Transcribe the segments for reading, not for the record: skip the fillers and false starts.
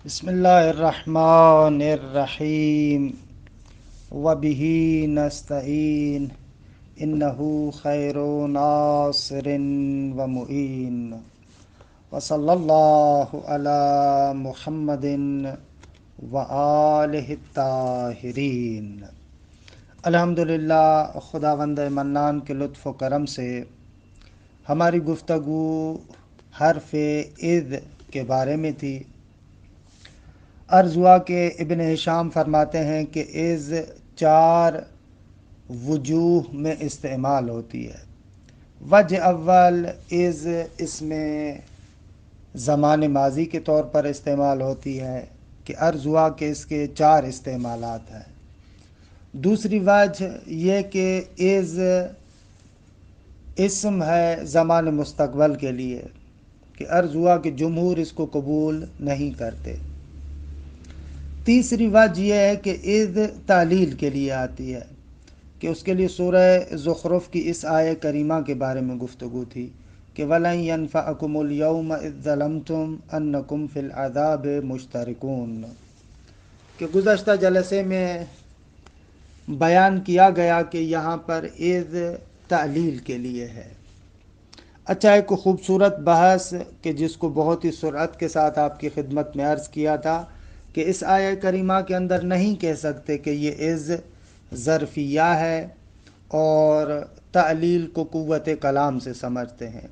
بسم اللہ الرحمن الرحیم وبہ نستعین انہ خیر ناصر ومعین وصلی اللہ علی محمد وآلہ الطاہرین۔ الحمدللہ، خداوند منان کے لطف و کرم سے ہماری گفتگو حرف اذ کے بارے میں تھی۔ عرض ہوا کہ ابن ہشام فرماتے ہیں کہ اذ 4 وجوہ میں استعمال ہوتی ہے۔ وجہ اول، اذ اس میں زمان ماضی کے طور پر استعمال ہوتی ہے کہ عرض ہوا کہ اس کے 4 استعمالات ہیں۔ دوسری وجہ یہ کہ اذ اسم ہے زمان مستقبل کے لیے، کہ عرض ہوا کہ جمہور اس کو قبول نہیں کرتے۔ تیسری وجہ یہ ہے کہ اذ تعلیل کے لیے آتی ہے، کہ اس کے لیے سورہ زخرف کی اس آیہ کریمہ کے بارے میں گفتگو تھی کہ وَلَن يَنفَعَكُمُ الْيَوْمَ إِذ ظَّلَمْتُمْ أَنَّكُمْ فِي الْعَذَابِ مُشْتَرِكُونَ، کہ گزشتہ جلسے میں بیان کیا گیا کہ یہاں پر اذ تعلیل کے لیے ہے۔ اچھا، ایک خوبصورت بحث کہ جس کو بہت ہی سرعت کے ساتھ آپ کی خدمت میں عرض کیا تھا کہ اس آیہ کریمہ کے اندر نہیں کہہ سکتے کہ یہ اذ ظرفیہ ہے اور تعلیل کو قوت کلام سے سمجھتے ہیں،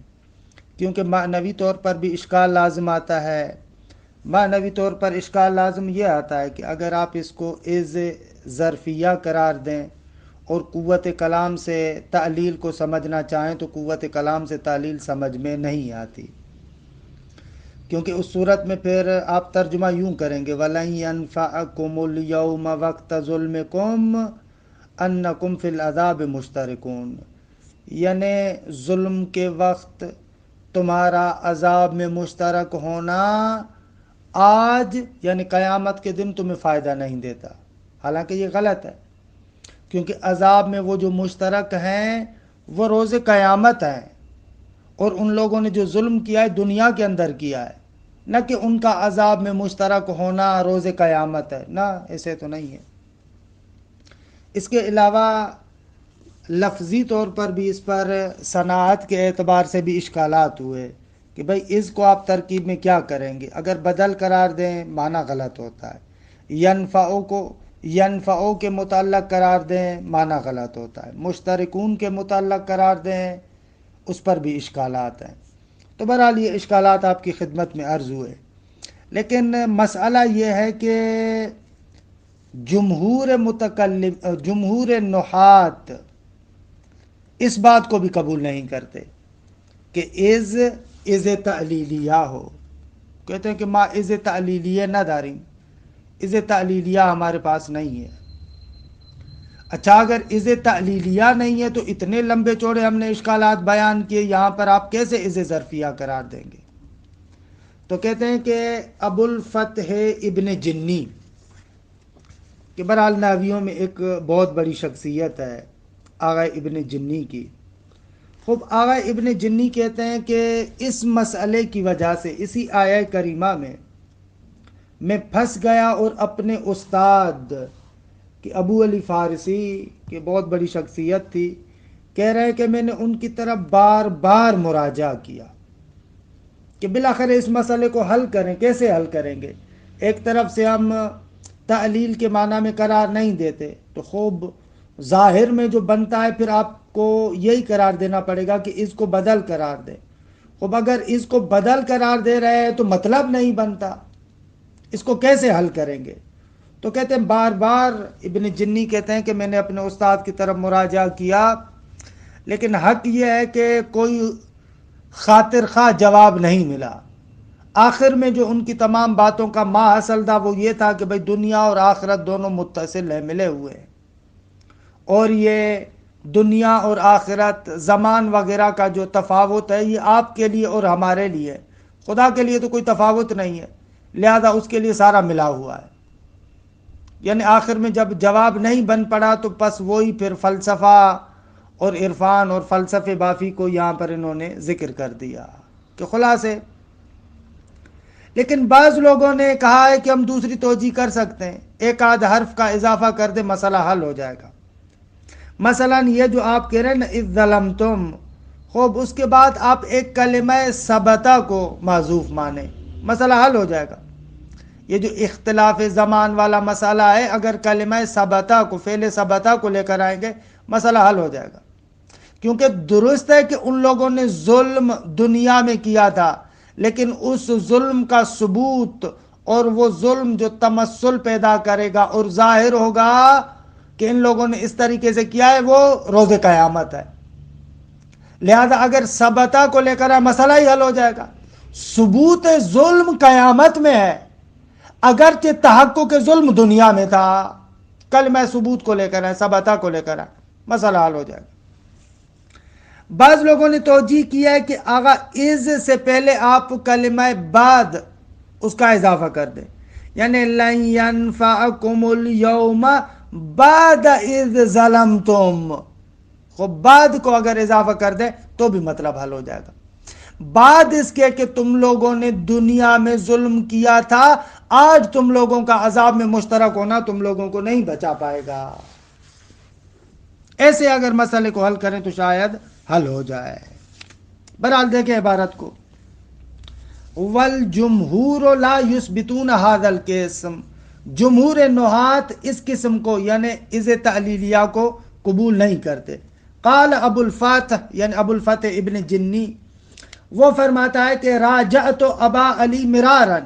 کیونکہ معنوی طور پر بھی اشکال لازم آتا ہے۔ معنوی طور پر اشکال لازم یہ آتا ہے کہ اگر آپ اس کو اذ ظرفیہ قرار دیں اور قوت کلام سے تعلیل کو سمجھنا چاہیں تو قوت کلام سے تعلیل سمجھ میں نہیں آتی، کیونکہ اس صورت میں پھر آپ ترجمہ یوں کریں گے وَلَن يَنفَعَكُمُ الْيَوْمَ وَقْتَ ظُلْمِكُمْ أَنَّكُمْ فِي الْعَذَابِ مُشْتَرِكُونَ، یعنی ظلم کے وقت تمہارا عذاب میں مشترک ہونا آج یعنی قیامت کے دن تمہیں فائدہ نہیں دیتا۔ حالانکہ یہ غلط ہے، کیونکہ عذاب میں وہ جو مشترک ہیں وہ روز قیامت ہیں، اور ان لوگوں نے جو ظلم کیا ہے دنیا کے اندر کیا ہے، نہ کہ ان کا عذاب میں مشترک ہونا روز قیامت ہے، نہ ایسے تو نہیں ہے۔ اس کے علاوہ لفظی طور پر بھی اس پر صناعت کے اعتبار سے بھی اشکالات ہوئے کہ بھئی اس کو آپ ترکیب میں کیا کریں گے، اگر بدل قرار دیں معنی غلط ہوتا ہے، ینفعو کو ینفعو کے متعلق قرار دیں معنی غلط ہوتا ہے، مشترکون کے متعلق قرار دیں اس پر بھی اشکالات ہیں۔ تو بہرحال یہ اشکالات آپ کی خدمت میں عرض ہوئے، لیکن مسئلہ یہ ہے کہ جمہور نحات اس بات کو بھی قبول نہیں کرتے کہ اذ تعلیلیہ ہو، کہتے ہیں کہ ما اذ تعلیلیہ نہ داریم، اذ تعلیلیہ ہمارے پاس نہیں ہے۔ اچھا، اگر اذ تعلیلیہ نہیں ہے تو اتنے لمبے چوڑے ہم نے اشکالات بیان کیے، یہاں پر آپ کیسے اذ ظرفیہ قرار دیں گے؟ تو کہتے ہیں کہ ابو الفتح ابن جنی، کہ بہرحال نحویوں میں ایک بہت بڑی شخصیت ہے آغا ابن جنی کی۔ خوب آغا ابن جنی کہتے ہیں کہ اس مسئلے کی وجہ سے اسی آیہ کریمہ میں پھنس گیا، اور اپنے استاد کہ ابو علی فارسی کہ بہت بڑی شخصیت تھی، کہہ رہے کہ میں نے ان کی طرف بار بار مراجعہ کیا کہ بالاخر اس مسئلے کو حل کریں، کیسے حل کریں گے؟ ایک طرف سے ہم تعلیل کے معنی میں قرار نہیں دیتے تو خوب ظاہر میں جو بنتا ہے پھر آپ کو یہی قرار دینا پڑے گا کہ اس کو بدل قرار دے۔ خوب اگر اس کو بدل قرار دے رہے ہیں تو مطلب نہیں بنتا، اس کو کیسے حل کریں گے؟ تو کہتے ہیں بار بار ابن جنی کہتے ہیں کہ میں نے اپنے استاد کی طرف مراجعہ کیا، لیکن حق یہ ہے کہ کوئی خاطر خواہ جواب نہیں ملا۔ آخر میں جو ان کی تمام باتوں کا ما حاصل تھا وہ یہ تھا کہ بھئی دنیا اور آخرت دونوں متصل ہیں، ملے ہوئے ہیں، اور یہ دنیا اور آخرت زمان وغیرہ کا جو تفاوت ہے یہ آپ کے لیے اور ہمارے لیے، خدا کے لیے تو کوئی تفاوت نہیں ہے، لہذا اس کے لیے سارا ملا ہوا ہے۔ یعنی آخر میں جب جواب نہیں بن پڑا تو بس وہی پھر فلسفہ اور عرفان اور فلسفے بافی کو یہاں پر انہوں نے ذکر کر دیا کہ خلاصے۔ لیکن بعض لوگوں نے کہا ہے کہ ہم دوسری توجیہ کر سکتے ہیں، ایک آدھ حرف کا اضافہ کر دے مسئلہ حل ہو جائے گا۔ مثلا یہ جو آپ کہہ رہے ہیں نا اذ ظلمتم، خوب اس کے بعد آپ ایک کلمہ ثبتا کو معذوف مانیں، مسئلہ حل ہو جائے گا۔ یہ جو اختلاف زمان والا مسئلہ ہے، اگر کلمہ ثبتا کو، فعل ثبتا کو لے کر آئیں گے مسئلہ حل ہو جائے گا، کیونکہ درست ہے کہ ان لوگوں نے ظلم دنیا میں کیا تھا، لیکن اس ظلم کا ثبوت اور وہ ظلم جو تمثل پیدا کرے گا اور ظاہر ہوگا کہ ان لوگوں نے اس طریقے سے کیا ہے، وہ روز قیامت ہے۔ لہذا اگر ثبتا کو لے کر مسئلہ ہی حل ہو جائے گا۔ ثبوت ظلم قیامت میں ہے، اگرچہ تحقق ظلم دنیا میں تھا۔ کلمہ ثبوت کو لے کر ہے، ثبتا کو لے کر ہے، مسئلہ حل ہو جائے گا۔ بعض لوگوں نے توجیہ کیا ہے کہ آغا از سے پہلے آپ کلمہ بعد اس کا اضافہ کر دیں، یعنی لن ینفعکم اليوم بعد اذ ظلمتم، خب بعد کو اگر اضافہ کر دیں تو بھی مطلب حل ہو جائے گا۔ بعد اس کے کہ تم لوگوں نے دنیا میں ظلم کیا تھا، آج تم لوگوں کا عذاب میں مشترک ہونا تم لوگوں کو نہیں بچا پائے گا۔ ایسے اگر مسئلے کو حل کریں تو شاید حل ہو جائے۔ بہرحال دیکھیں عبارت کو، والجمہور لا یثبتون ھذا القسم، جمہور نحات اس قسم کو یعنی از تعلیلیہ کو قبول نہیں کرتے۔ قال ابو الفتح یعنی ابو الفتح ابن جنی، وہ فرماتا ہے کہ راجعت ابا علی مرارا،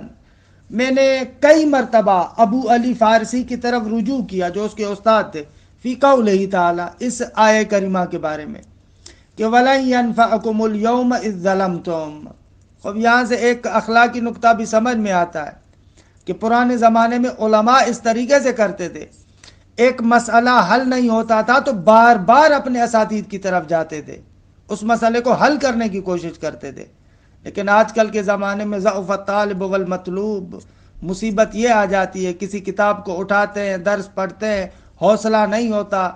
میں نے کئی مرتبہ ابو علی فارسی کی طرف رجوع کیا جو اس کے استاد تھے، فی قولہ تعالی، اس آیہ کریمہ کے بارے میں کہ وَلَن يَنفَعَكُمُ الْيَوْمَ إِذ ظَلَمْتُمْ۔ اب یہاں سے ایک اخلاقی نقطہ بھی سمجھ میں آتا ہے کہ پرانے زمانے میں علماء اس طریقے سے کرتے تھے، ایک مسئلہ حل نہیں ہوتا تھا تو بار بار اپنے اساتید کی طرف جاتے تھے، اس مسئلے کو حل کرنے کی کوشش کرتے تھے۔ لیکن آج کل کے زمانے میں ضعف الطالب والمطلوب، مصیبت یہ آ جاتی ہے کسی کتاب کو اٹھاتے ہیں، درس پڑھتے ہیں، حوصلہ نہیں ہوتا،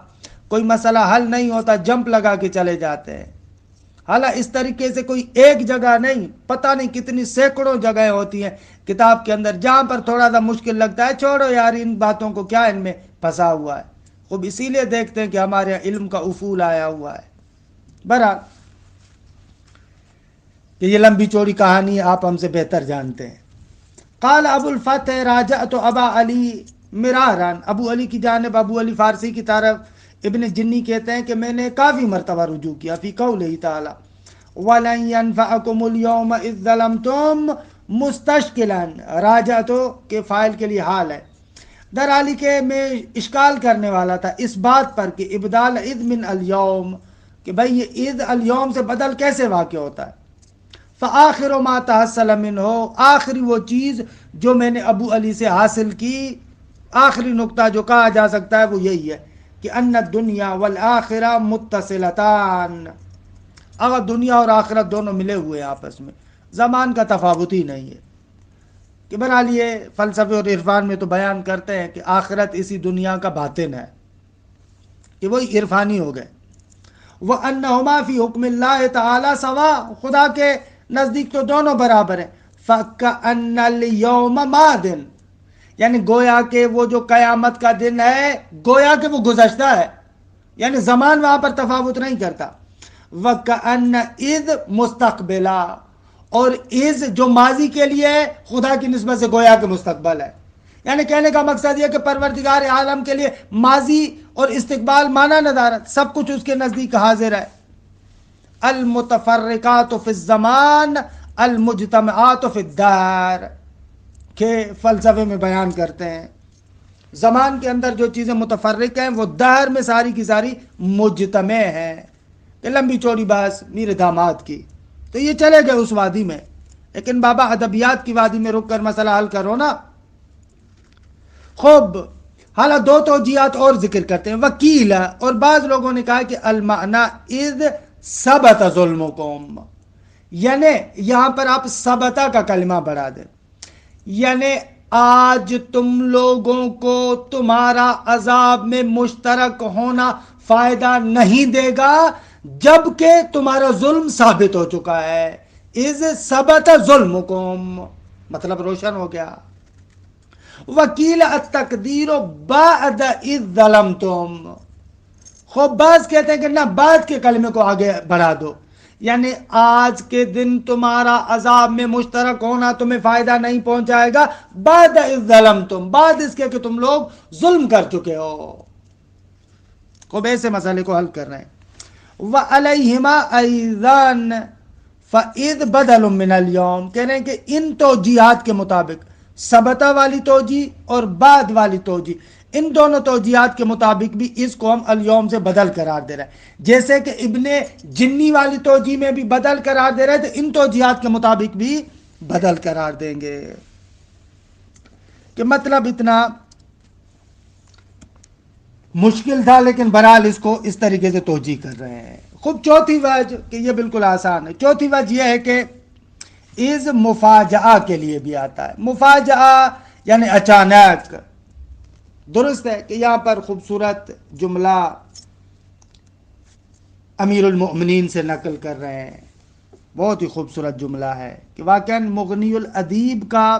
کوئی مسئلہ حل نہیں ہوتا، جمپ لگا کے چلے جاتے ہیں۔ حالانکہ اس طریقے سے کوئی ایک جگہ نہیں، پتہ نہیں کتنی سینکڑوں جگہیں ہوتی ہیں کتاب کے اندر، جہاں پر تھوڑا سا مشکل لگتا ہے چھوڑو یار ان باتوں کو، کیا ان میں پھنسا ہوا ہے۔ خوب اسی لیے دیکھتے ہیں کہ ہمارے یہاں علم کا افول آیا ہوا ہے۔ بہرحال کہ یہ لمبی چوڑی کہانی آپ ہم سے بہتر جانتے ہیں۔ قال ابو الفتح راجعت ابا علی مرارا، ابو علی کی جانب، ابو علی فارسی کی طرف ابن جنی کہتے ہیں کہ میں نے کافی مرتبہ رجوع کیا، فی قولہ تعالی وَلَن يَنفَعَكُمُ الْيَوْمَ إِذ ظَلَمْتُمْ، مستشکلا، راجعتو کے فاعل کے لیے حال ہے، در حالی کہ میں اشکال کرنے والا تھا اس بات پر کہ ابدال اذ من اليوم، کہ بھئی یہ اذ اليوم سے بدل کیسے واقع ہوتا ہے۔ فآخر ما تحصل منہ، آخری وہ چیز جو میں نے ابو علی سے حاصل کی، آخری نقطہ جو کہا جا سکتا ہے وہ یہی ہے کہ ان الدنیا والآخرہ متصلتان، اگر دنیا اور آخرت دونوں ملے ہوئے ہیں آپس میں، زمان کا تفاوت ہی نہیں ہے۔ کہ بہرحال یہ فلسفے اور عرفان میں تو بیان کرتے ہیں کہ آخرت اسی دنیا کا باطن ہے، کہ وہی عرفانی ہو گئے۔ وَأَنَّهُمَا فِي حُکْمِ اللَّهِ تَعَالَى سَوَاءٌ، خدا کے نزدیک تو دونوں برابر ہیں۔ فَكَأَنَّ الْيَوْمَ مَاضٍ، یعنی گویا کہ وہ جو قیامت کا دن ہے گویا کہ وہ گزشتہ ہے، یعنی زمان وہاں پر تفاوت نہیں کرتا۔ وَكَأَنَّ اِذْ مستقبلا، اور اِذ جو ماضی کے لیے ہے خدا کی نسبت سے گویا کہ مستقبل ہے۔ یعنی کہنے کا مقصد یہ کہ پروردگار عالم کے لیے ماضی اور استقبال مانا ندارت، سب کچھ اس کے نزدیک حاضر ہے۔ المتفرقات فی الزمان المجتمعات فی الدار، کہ فلسفے میں بیان کرتے ہیں زمان کے اندر جو چیزیں متفرق ہیں وہ دہر میں ساری کی ساری مجتمع ہیں۔ کہ لمبی چوڑی بحث میرے داماد کی، تو یہ چلے گئے اس وادی میں، لیکن بابا ادبیات کی وادی میں رک کر مسئلہ حل کرو نا۔ خوب حالا دو توجیہات اور ذکر کرتے ہیں۔ وکیل، اور بعض لوگوں نے کہا کہ المعنی اذ ثبت ظلمکم، یعنی یہاں پر آپ ثبتا کا کلمہ بڑھا دیں، یعنی آج تم لوگوں کو تمہارا عذاب میں مشترک ہونا فائدہ نہیں دے گا جبکہ تمہارا ظلم ثابت ہو چکا ہے۔ اذ ثبت ظلمکم، مطلب روشن ہو گیا. وکیل التقدیر بعد اذ ظلمتم. خوب بعض کہتے ہیں کہ نہ بعد کے کلمے کو آگے بڑھا دو، یعنی آج کے دن تمہارا عذاب میں مشترک ہونا تمہیں فائدہ نہیں پہنچائے گا. بعد اذ ظلمتم، بعد اس کے کہ تم لوگ ظلم کر چکے ہو. خوب ایسے مسئلے کو حل کر رہے ہیں. وَعَلَيْهِمَا أَيْضًا فَإِذْ بَدَلٌ مِّنَ الْيَوْمِ، کہہ رہے ہیں کہ ان توجیہات کے مطابق، ثبتہ والی توجیہ اور بعد والی توجیہ، ان دونوں توجیہات کے مطابق بھی اس کو ہم الیوم سے بدل قرار دے رہے ہیں. جیسے کہ ابن جنی والی توجیہ میں بھی بدل قرار دے رہے ہیں، تو ان توجیہات کے مطابق بھی بدل قرار دیں گے. کہ مطلب اتنا مشکل تھا، لیکن بہرحال اس کو اس طریقے سے توجیہ کر رہے ہیں. خوب چوتھی وجہ کہ یہ بالکل آسان ہے. چوتھی وجہ یہ ہے کہ از مفاجعہ کے لیے بھی آتا ہے. مفاجعہ یعنی اچانک. درست ہے کہ یہاں پر خوبصورت جملہ امیر المؤمنین سے نقل کر رہے ہیں. بہت ہی خوبصورت جملہ ہے کہ واقعاً مغنی الادیب کا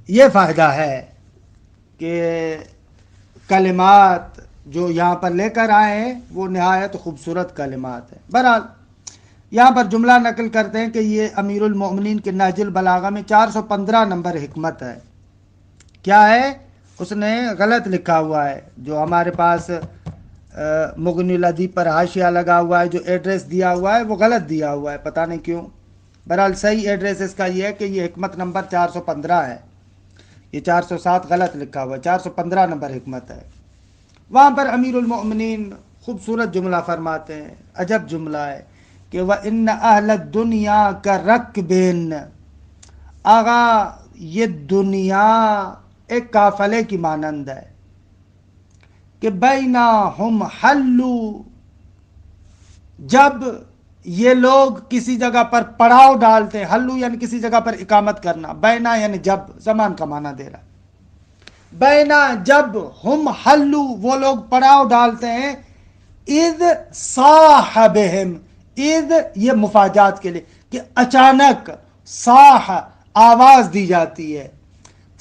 یہ فائدہ ہے کہ کلمات جو یہاں پر لے کر آئے ہیں وہ نہایت خوبصورت کلمات ہیں. بہرحال یہاں پر جملہ نقل کرتے ہیں کہ یہ امیر المؤمنین کے نہج البلاغہ میں 415 نمبر حکمت ہے. کیا ہے؟ اس نے غلط لکھا ہوا ہے. جو ہمارے پاس مغنی الادیب پر حاشیہ لگا ہوا ہے، جو ایڈریس دیا ہوا ہے وہ غلط دیا ہوا ہے، پتہ نہیں کیوں. بہرحال صحیح ایڈریس اس کا یہ ہے کہ یہ حکمت نمبر 415 ہے. یہ 407 غلط لکھا ہوا ہے، 415 نمبر حکمت ہے. وہاں پر امیر المؤمنین خوبصورت جملہ فرماتے ہیں، عجب جملہ ہے کہ وَإِنَّ أَهْلَ الدُّنْيَا كَرَكْبٍ. آغا یہ دنیا ایک قافلے کی مانند ہے کہ بینہم حلو، جب یہ لوگ کسی جگہ پر پڑاؤ ڈالتے ہیں. حلو یعنی کسی جگہ پر اقامت کرنا، بینا یعنی جب، زمان کا معنی دے رہا ہے. بینا جب، ہم حلو وہ لوگ پڑاؤ ڈالتے ہیں، اذ صاح بہم، اذ یہ مفاجات کے لیے کہ اچانک، صاح آواز دی جاتی ہے،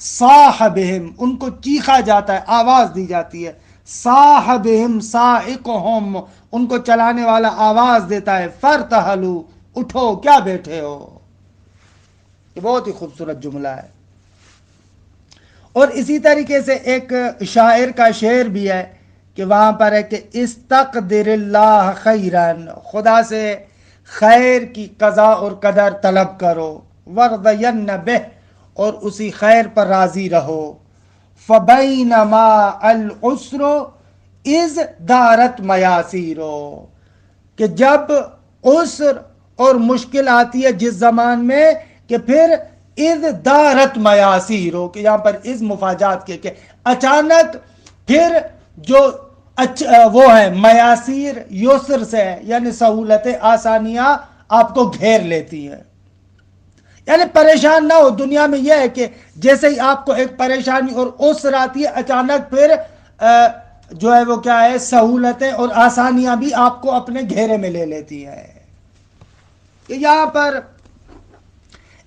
صاح بہم ان کو چیخا جاتا ہے، آواز دی جاتی ہے. صاح بہم صائقہم ان کو چلانے والا آواز دیتا ہے، فرتحلو اٹھو کیا بیٹھے ہو. یہ بہت ہی خوبصورت جملہ ہے. اور اسی طریقے سے ایک شاعر کا شعر بھی ہے کہ وہاں پر ہے کہ استقدر اللہ خیرن، خدا سے خیر کی قضا اور قدر طلب کرو، ورضین بہ اور اسی خیر پر راضی رہو. فبینما العسر اذ دارت میاسیرو، کہ جب عسر اور مشکل آتی ہے جس زمان میں کہ پھر اذ دارت میاسیرو، کہ یہاں پر از مفاجات کے کہ اچانک پھر جو وہ ہے میاسیر یسر سے ہے، یعنی سہولتیں آسانیاں آپ کو گھیر لیتی ہیں. یعنی پریشان نہ ہو. دنیا میں یہ ہے کہ جیسے ہی آپ کو ایک پریشانی اور عسر آتی ہے، اچانک پھر جو ہے وہ کیا ہے، سہولتیں اور آسانیاں بھی آپ کو اپنے گھیرے میں لے لیتی ہیں. یہاں پر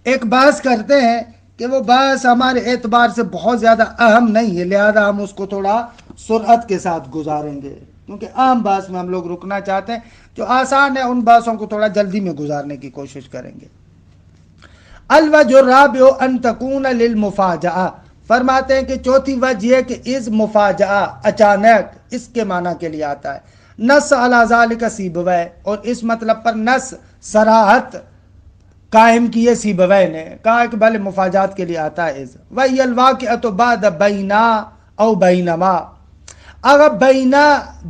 ایک بحث کرتے ہیں کہ وہ بحث ہمارے اعتبار سے بہت زیادہ اہم نہیں ہے، لہذا ہم اس کو تھوڑا سرعت کے ساتھ گزاریں گے، کیونکہ عام بحث میں ہم لوگ رکنا چاہتے ہیں. جو آسان ہے ان بحثوں کو تھوڑا جلدی میں گزارنے کی کوشش کریں گے. الوجہ الرابع ان تکون للمفاجأہ، فرماتے ہیں کہ چوتھی وجہ یہ کہ اس مفاجأہ اچانک اس کے معنی کے لیے آتا ہے. نص علی ذالک سیبویہ، اور اس مطلب پر نص صراحت قائم کیے سیبویہ نے، کہا کہ بھلے مفاجات کے لیے آتا ہے. از وہی الواقعۃ بعد بینا او بینما، اگر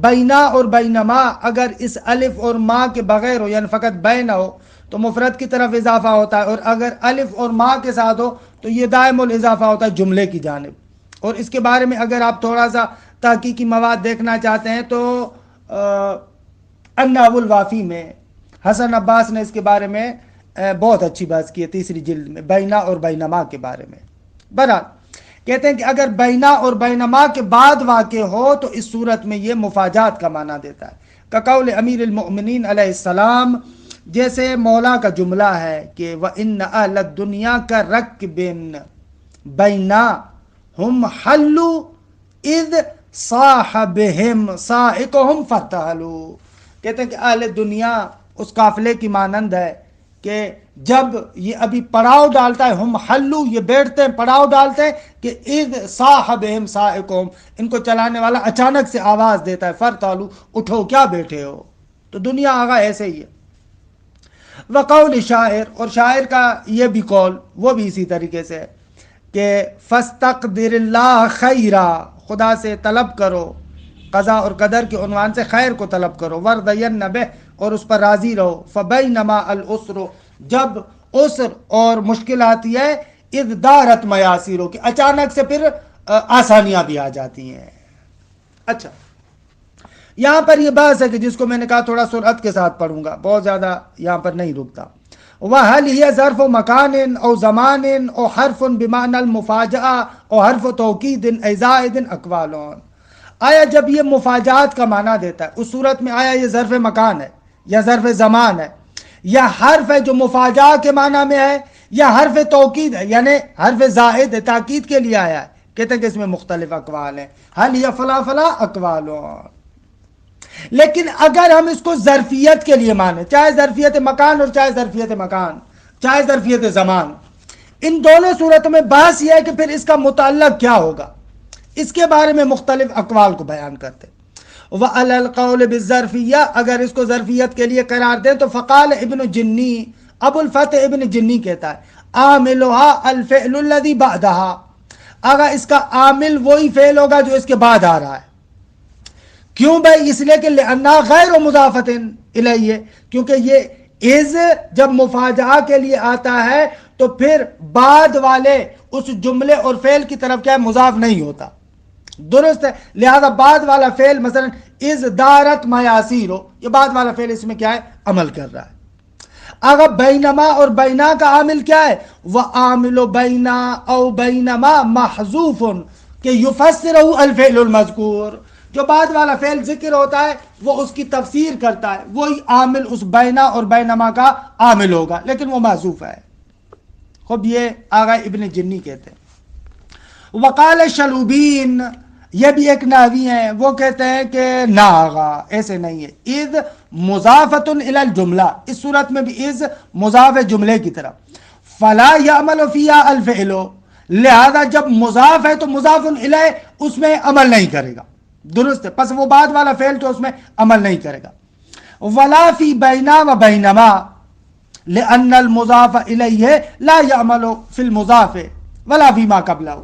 بینا اور بینما اگر اس الف اور ما کے بغیر ہو، یعنی فقط بین ہو تو مفرد کی طرف اضافہ ہوتا ہے، اور اگر الف اور ما کے ساتھ ہو تو یہ دائم الاضافہ ہوتا ہے جملے کی جانب. اور اس کے بارے میں اگر آپ تھوڑا سا تحقیقی مواد دیکھنا چاہتے ہیں تو النحو الوافی میں حسن عباس نے اس کے بارے میں بہت اچھی بات کی ہے، تیسری جلد میں، بینا اور بینما کے بارے میں. بہرحال کہتے ہیں کہ اگر بینا اور بینما کے بعد واقع ہو تو اس صورت میں یہ مفاجات کا معنی دیتا ہے. کقول امیر المؤمنین علیہ السلام جیسے مولا کا جملہ ہے کہ وَإِنَّ أَهْلَ الدُّنْيَا كَرَكْبٍ بَيْنَهُمْ حَلُّوا إِذْ صَاحَ بِهِمْ صَائِقُهُمْ فَارْتَحَلُوا، کہتے ہیں کہ اہل دنیا اس قافلے کی مانند ہے کہ جب یہ ابھی پڑاؤ ڈالتا ہے، ہم حلو یہ بیٹھتے ہیں پڑاؤ ڈالتے ہیں کہ اذ صاح بہم صائقہم، ان کو چلانے والا اچانک سے آواز دیتا ہے فرتالو، اٹھو کیا بیٹھے ہو. تو دنیا آگا ایسے ہی ہے. وقول شاعر، اور شاعر کا یہ بھی قول وہ بھی اسی طریقے سے ہے کہ فاستقدر اللہ خیرا، خدا سے طلب کرو، قضا اور قدر کے عنوان سے خیر کو طلب کرو، وردین بہ، اور اس پر راضی رہو، فبینما العسر، جب عسر اور مشکل آتی ہے، اذ دارت میاسر، کہ اچانک سے پھر آسانیاں بھی آ جاتی ہیں. اچھا یہاں پر یہ بات ہے کہ جس کو میں نے کہا تھوڑا سرعت کے ساتھ پڑھوں گا، بہت زیادہ یہاں پر نہیں رکتا. وَهَلْ هِيَ ظَرْفُ مَكَانٍ أَوْ زَمَانٍ أَوْ حَرْفٌ بِمَعْنَى الْمُفَاجَأَةِ أَوْ حَرْفُ تَوْكِيدٍ أَيْ زَائِدٍ أَقْوَالٌ. آیا جب یہ مفاجات کا معنی دیتا ہے اس صورت میں آیا یہ ظرف مکان ہے یا ظرف زمان ہے یا حرف ہے جو مفاجہ کے معنی میں ہے یا حرف توکید ہے یعنی حرف زائد ہے تاکید کے لیے آیا ہے؟ کہتے ہیں کہ اس میں مختلف اقوال ہیں. حل یا فلا فلا اقوال. لیکن اگر ہم اس کو ظرفیت کے لیے مانیں، چاہے ظرفیت مکان اور چاہے ظرفیت مکان، چاہے ظرفیت زمان، ان دونوں صورتوں میں بحث یہ ہے کہ پھر اس کا متعلق کیا ہوگا، اس کے بارے میں مختلف اقوال کو بیان کرتے. وَعَلَى الْقَوْلِ بِالظَّرْفِيَّةِ، اگر اس کو ظرفیت کے لیے قرار دیں تو فقال ابن جنی، ابو الفتح ابن جنی کہتا ہے عاملها الفعل الذي بعدها، اگر اس کا عامل وہی فعل ہوگا جو اس کے بعد آ رہا ہے. کیوں بھائی؟ اس لیے کہ لِأَنَّهَا غَيْرُ مُضَافَةٍ إِلَيْهِ، کیونکہ یہ از جب مفاجعہ کے لیے آتا ہے تو پھر بعد والے اس جملے اور فعل کی طرف کیا ہے مضاف نہیں ہوتا. درست ہے، لہذا بعد والا فعل مثلا از دارت میاسیر، یہ بعد والا فعل اس میں کیا ہے عمل کر رہا ہے. اگر بینما اور بینا کا عامل کیا ہے، وَعَامِلُ بینا او بینما محذوف کہ یفسرہ الفعل المذکور، جو بعد والا فعل ذکر ہوتا ہے وہ اس کی تفسیر کرتا ہے، وہی عامل اس بینا اور بینما کا عامل ہوگا لیکن وہ محذوف ہے. خب یہ آغا ابن جنی کہتے ہیں. وقال شلوبین، یہ بھی ایک نحوی ہیں، وہ کہتے ہیں کہ نہ آغا ایسے نہیں ہے. اذ مضافۃ الی الجملہ، اس صورت میں بھی اذ مضاف جملے کی طرف، فلا یعمل فیہا الفعل، لہذا جب مضاف ہے تو مضاف الی اس میں عمل نہیں کرے گا. درست ہے، پس وہ بعد والا فعل تو اس میں عمل نہیں کرے گا. ولا فی بینا و بینما لأن المضاف الیہ لا یعمل فی المضاف ولا فیما قبلہ،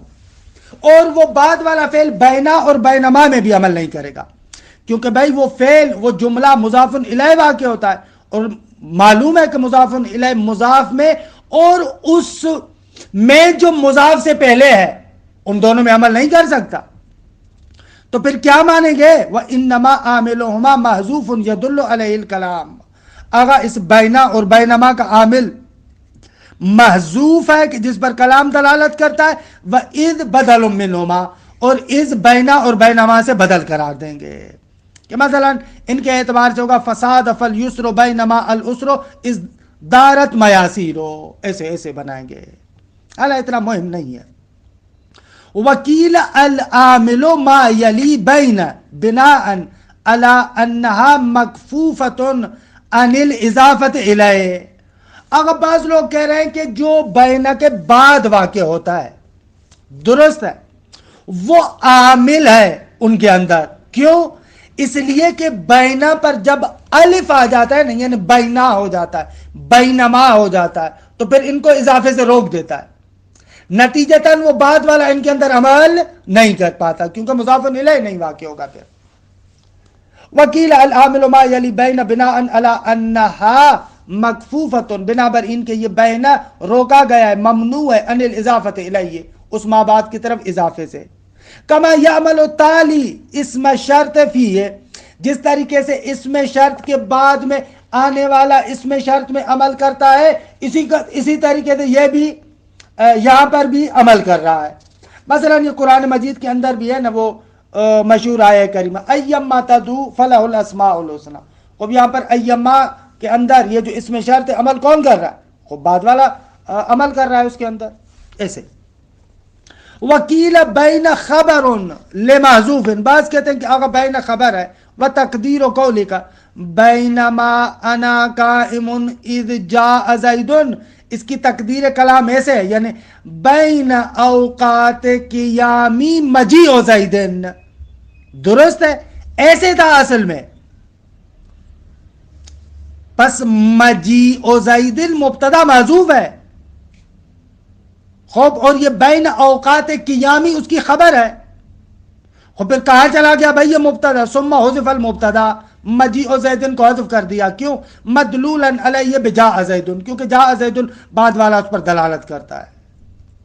اور وہ بعد والا فعل بینا اور بینما میں بھی عمل نہیں کرے گا کیونکہ بھائی وہ فعل وہ جملہ مضاف الیہ واقع ہوتا ہے اور معلوم ہے کہ مضاف الیہ مضاف میں اور اس میں جو مضاف سے پہلے ہے ان دونوں میں عمل نہیں کر سکتا. تو پھر کیا مانیں گے؟ وَإِنَّمَا عَامِلُهُمَا مَحْذُوفٌ يَدُلُّ عَلَيْهِ الْكَلَامُ، اگر اس بینا اور بینما کا عامل محذوف ہے کہ جس پر کلام دلالت کرتا ہے، وَإِذْ بَدَلٌ مِّنْهُمَا، اور اس بینا اور بینما سے بدل قرار دیں گے کہ مثلا ان کے اعتبار سے ہوگا فساد فَالْيُسْرُ بَيْنَمَا الْعُسْرُ اِذْ دارت میاسیرو، ایسے ایسے بنائیں گے. حالانکہ اتنا مہم نہیں ہے. وکیل العامل ما یلی بین بناء علی انہا مکفوفۃ عن الاضافۃ الیہ، اگر بعض لوگ کہہ رہے ہیں کہ جو بینا کے بعد واقع ہوتا ہے، درست ہے، وہ عامل ہے ان کے اندر. کیوں؟ اس لیے کہ بینا پر جب الف آ جاتا ہے نا، یعنی بینا ہو جاتا ہے، بینما ہو جاتا ہے، تو پھر ان کو اضافے سے روک دیتا ہے. نتیجتاً وہ بعد والا ان کے اندر عمل نہیں کر پاتا کیونکہ مضاف الیہ نہیں واقع ہوگا. پھر وکیل العامل ما یلی بین بناء علی انہا مکفوفۃ، بنا بر ان کے یہ بینا روکا گیا ہے، ممنوع ہے، ان الاضافۃ الیہ اس ما بعد کی طرف اضافے سے. کما یعمل التالی اسم شرط فیہ، جس طریقے سے اسم شرط کے بعد میں آنے والا اسم شرط میں عمل کرتا ہے، اسی طریقے سے یہ بھی یہاں پر بھی عمل کر رہا ہے. مثلا یہ قرآن مجید کے اندر بھی ہے نا وہ مشہور آیہ کریمہ ایما تدعو فلہ الاسماء الحسنی. اب یہاں پر ایما کے اندر یہ جو اس میں شرط عمل کون کر رہا ہے؟ خود بعد والا عمل کر رہا ہے اس کے اندر. ایسے وکیل بین خبر لمحذوف، بعض کہتے ہیں کہ آگا بین خبر ہے و تقدیر و قولی کا بینما انا قائم اذ جاء زید، اس کی تقدیر کلام ایسے ہے یعنی بین اوقات قیامی مجیء زید، درست ہے ایسے تھا اصل میں. پس مجیء زید مبتدا محذوف ہے خوب، اور یہ بین اوقات قیامی اس کی خبر ہے. اور پھر کہاں چلا گیا بھائی یہ مبتدا، ثم حذف المبتدا مجیء زید کو حذف کر دیا. کیوں؟ مدلولا علیہ بجاء زید، کیونکہ جاء زید بعد والا اس پر دلالت کرتا ہے.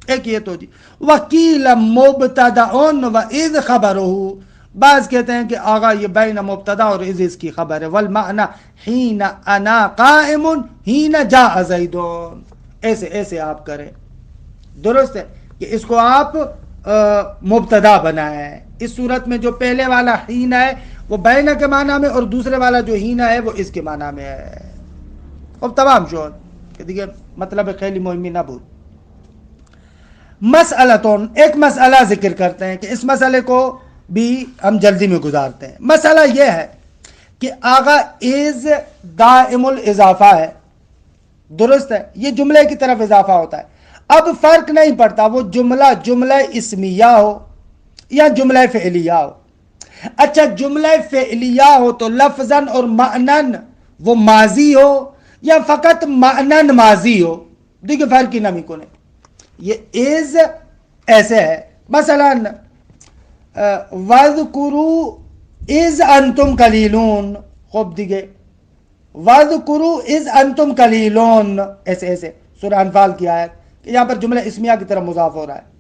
ایک یہ تو جی وکیل مبتدا و اذ خبرہ، بعض کہتے ہیں کہ آغا یہ بین مبتدا اور اذ اس کی خبر ہے. والمعنی حین انا قائم حین جاء زید، ایسے ایسے آپ کریں. درست ہے کہ اس کو آپ مبتدا بنائیں. اس صورت میں جو پہلے والا حین ہے وہ بین کے معنی میں، اور دوسرے والا جو حین ہے وہ اس کے معنی میں ہے. اب تمام شور کہ دیکھیں مطلب خیلی مہمی نہ بھول. مسئلتون، ایک مسئلہ ذکر کرتے ہیں کہ اس مسئلے کو بھی ہم جلدی میں گزارتے ہیں. مسئلہ یہ ہے کہ آغا از دائم الاضافہ ہے، درست ہے، یہ جملے کی طرف اضافہ ہوتا ہے. اب فرق نہیں پڑتا وہ جملہ اسمیہ ہو یا جملہ فعلیہ ہو. اچھا جملہ فعلیہ ہو تو لفظاً اور معنن وہ ماضی ہو یا فقط معنن ماضی ہو، دیکھیں فرق ہی نمی کنے. یہ از ایسے ہے مثلا وَاذْكُرُوا اِذْ أَنْتُمْ قَلِيلُونَ، خوب دیکھیں وَاذْكُرُوا اِذْ أَنْتُمْ قَلِيلُونَ، ایسے ایسے سورہ انفال کی آیت کہ یہاں پر جملہ اسمیہ کی طرف مضاف ہو رہا ہے.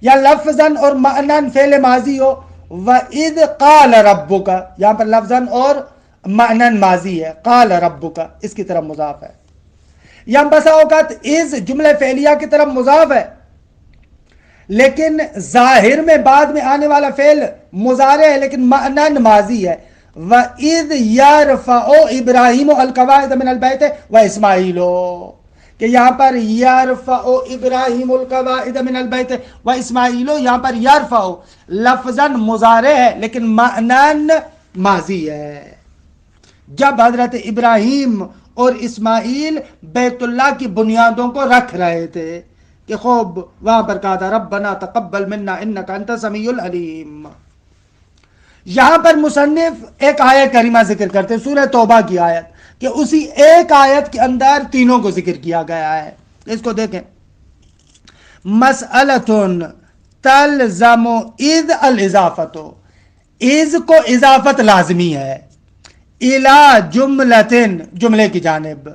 یا لفظاً اور معنن فعل ماضی ہو وَإِذْ قَالَ رَبُّكَ، یہاں پر لفظاً اور معنن ماضی ہے، قال ربک اس کی طرف مضاف ہے. یا بسا اوقات از جملہ فعلیہ کی طرف مضاف ہے لیکن ظاہر میں بعد میں آنے والا فعل مضارع ہے لیکن معنن ماضی ہے. وَإِذْ يَرْفَعُ إِبْرَاهِيمُ الْقَوَاعِدَ مِنَ الْبَيْتِ وَإِسْمَاعِيلُ کہ یہاں پر یرفع ابراہیم القواعد من البیت و اسماعیل، یہاں پر یرفع لفظاً مضارع ہے لیکن معناً ماضی ہے. جب حضرت ابراہیم اور اسماعیل بیت اللہ کی بنیادوں کو رکھ رہے تھے کہ خوب وہاں پر کہا تھا ربنا تقبل منا انک انت السمیع العلیم. یہاں پر مصنف ایک آیت کریمہ ذکر کرتے ہیں سورہ توبہ کی آیت کہ اسی ایک آیت کے اندر تینوں کو ذکر کیا گیا ہے. اس کو دیکھیں مسئلتن تلزم اذ الاضافت، اذ کو اضافت لازمی ہے الی جملتن جملے کی جانب،